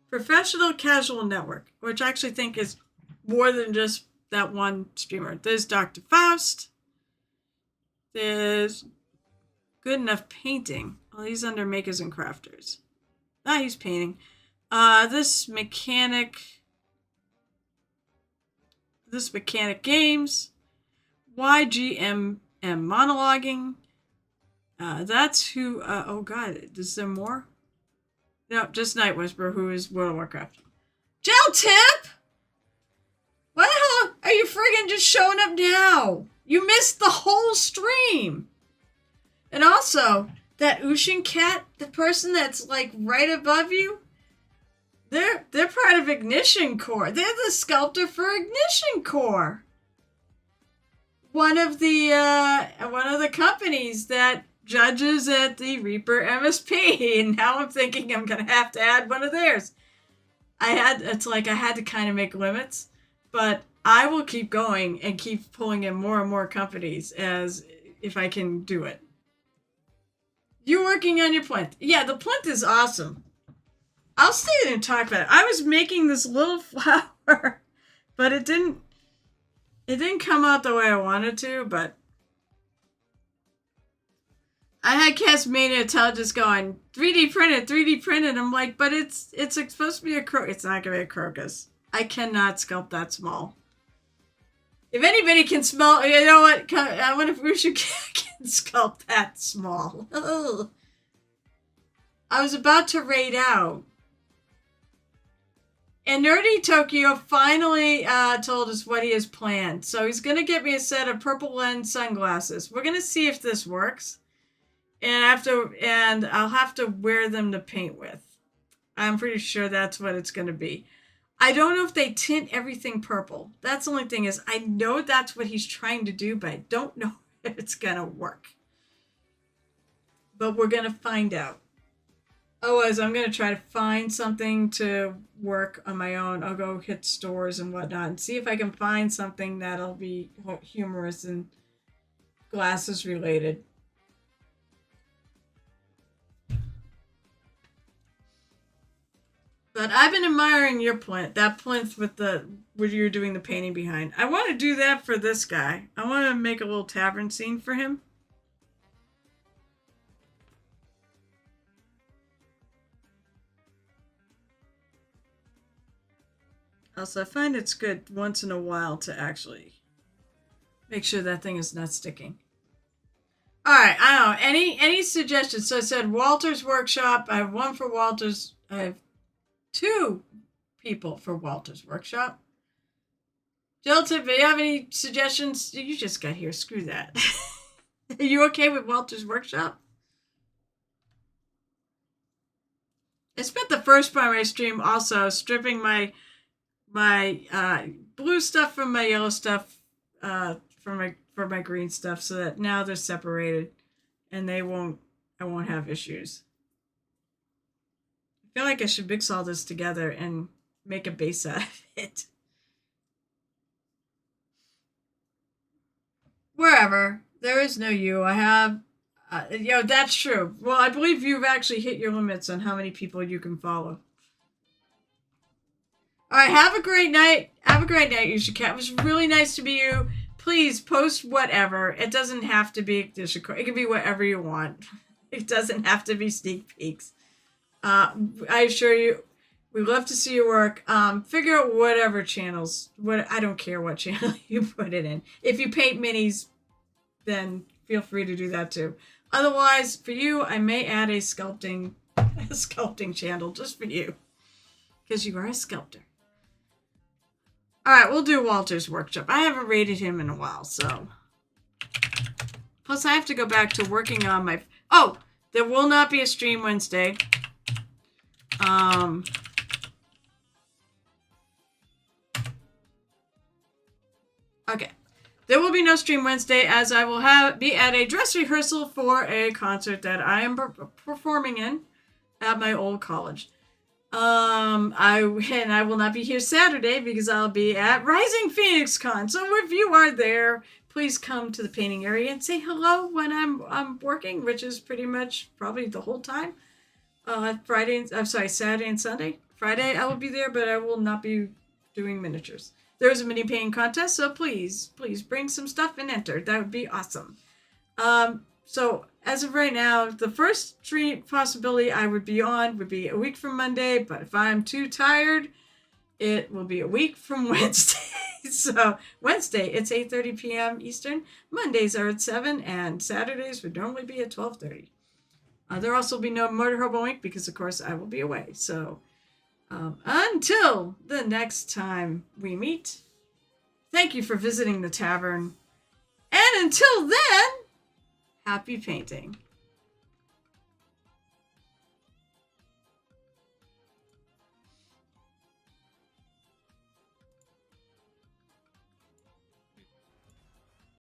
Professional Casual Network, which I actually think is more than just that one streamer. There's Dr. Faust. There's Good Enough Painting. Oh, he's under Makers and Crafters. He's painting. This Mechanic Games. YGMM Monologuing. That's who, oh god, is there more? No, just Night Whisperer, who is World of Warcraft. Gel Tip! Why the hell are you friggin' just showing up now? You missed the whole stream! And also, that Ushin Cat, the person that's like right above you, they're part of Ignition Core. They're the sculptor for Ignition Core. One of the companies that judges at the Reaper MSP, and now I'm thinking I'm gonna have to add one of theirs. I had to kind of make limits, but I will keep going and keep pulling in more and more companies as if I can do it. You're working on your plinth. Yeah, the plinth is awesome. I'll stay there and talk about it. I was making this little flower, but it didn't come out the way I wanted to, but I had Casmania Intelligence going, 3D printed. I'm like, but it's supposed to be it's not going to be a crocus. I cannot sculpt that small. If anybody can smell, you know what? I wonder if Rushu can sculpt that small. Ugh. I was about to raid out. And Nerdy Tokyo finally told us what he has planned. So he's going to get me a set of purple lens sunglasses. We're going to see if this works. And I'll have to wear them to paint with. I'm pretty sure that's what it's going to be. I don't know if they tint everything purple. That's the only thing is I know that's what he's trying to do, but I don't know if it's going to work. But we're going to find out. Otherwise, I'm going to try to find something to work on my own. I'll go hit stores and whatnot and see if I can find something that'll be humorous and glasses related. But I've been admiring your plinth, that plinth with where you're doing the painting behind. I want to do that for this guy. I want to make a little tavern scene for him. Also, I find it's good once in a while to actually make sure that thing is not sticking. All right, I don't know. Any suggestions? So I said Walter's Workshop. I have one for Walter's. I have 2 people for Walter's Workshop. Jeltip, do you have any suggestions? You just got here. Screw that. Are you okay with Walter's Workshop? I spent the first part of my stream also stripping my my blue stuff from my yellow stuff for my green stuff, so that now they're separated, and I won't have issues. I feel like I should mix all this together and make a base out of it. Wherever. There is no you. I have. That's true. Well, I believe you've actually hit your limits on how many people you can follow. All right, have a great night. Have a great night, Yusha Cat. It was really nice to meet you. Please post whatever. It doesn't have to be. It can be whatever you want. It doesn't have to be sneak peeks. I assure you, we love to see your work. Figure out whatever channels. I don't care what channel you put it in. If you paint minis, then feel free to do that too. Otherwise, for you, I may add a sculpting channel just for you, because you are a sculptor. All right, we'll do Walter's workshop. I haven't rated him in a while, so. Plus, I have to go back to working on my. Oh, there will not be a stream Wednesday. Okay. There will be no stream Wednesday, as I will be at a dress rehearsal for a concert that I am performing in at my old college. I will not be here Saturday because I'll be at Rising Phoenix Con. So if you are there, please come to the painting area and say hello when I'm working, which is pretty much probably the whole time. Saturday and Sunday. Friday I will be there, but I will not be doing miniatures. There's a mini painting contest, so please bring some stuff and enter. That would be awesome. So as of right now, the first stream possibility I would be on would be a week from Monday, but if I'm too tired, it will be a week from Wednesday. So Wednesday, it's 8:30 p.m. Eastern. Mondays are at 7, and Saturdays would normally be at 12:30. There also will be no Motor Hobo Week because, of course, I will be away. So until the next time we meet, thank you for visiting the tavern. And until then, happy painting.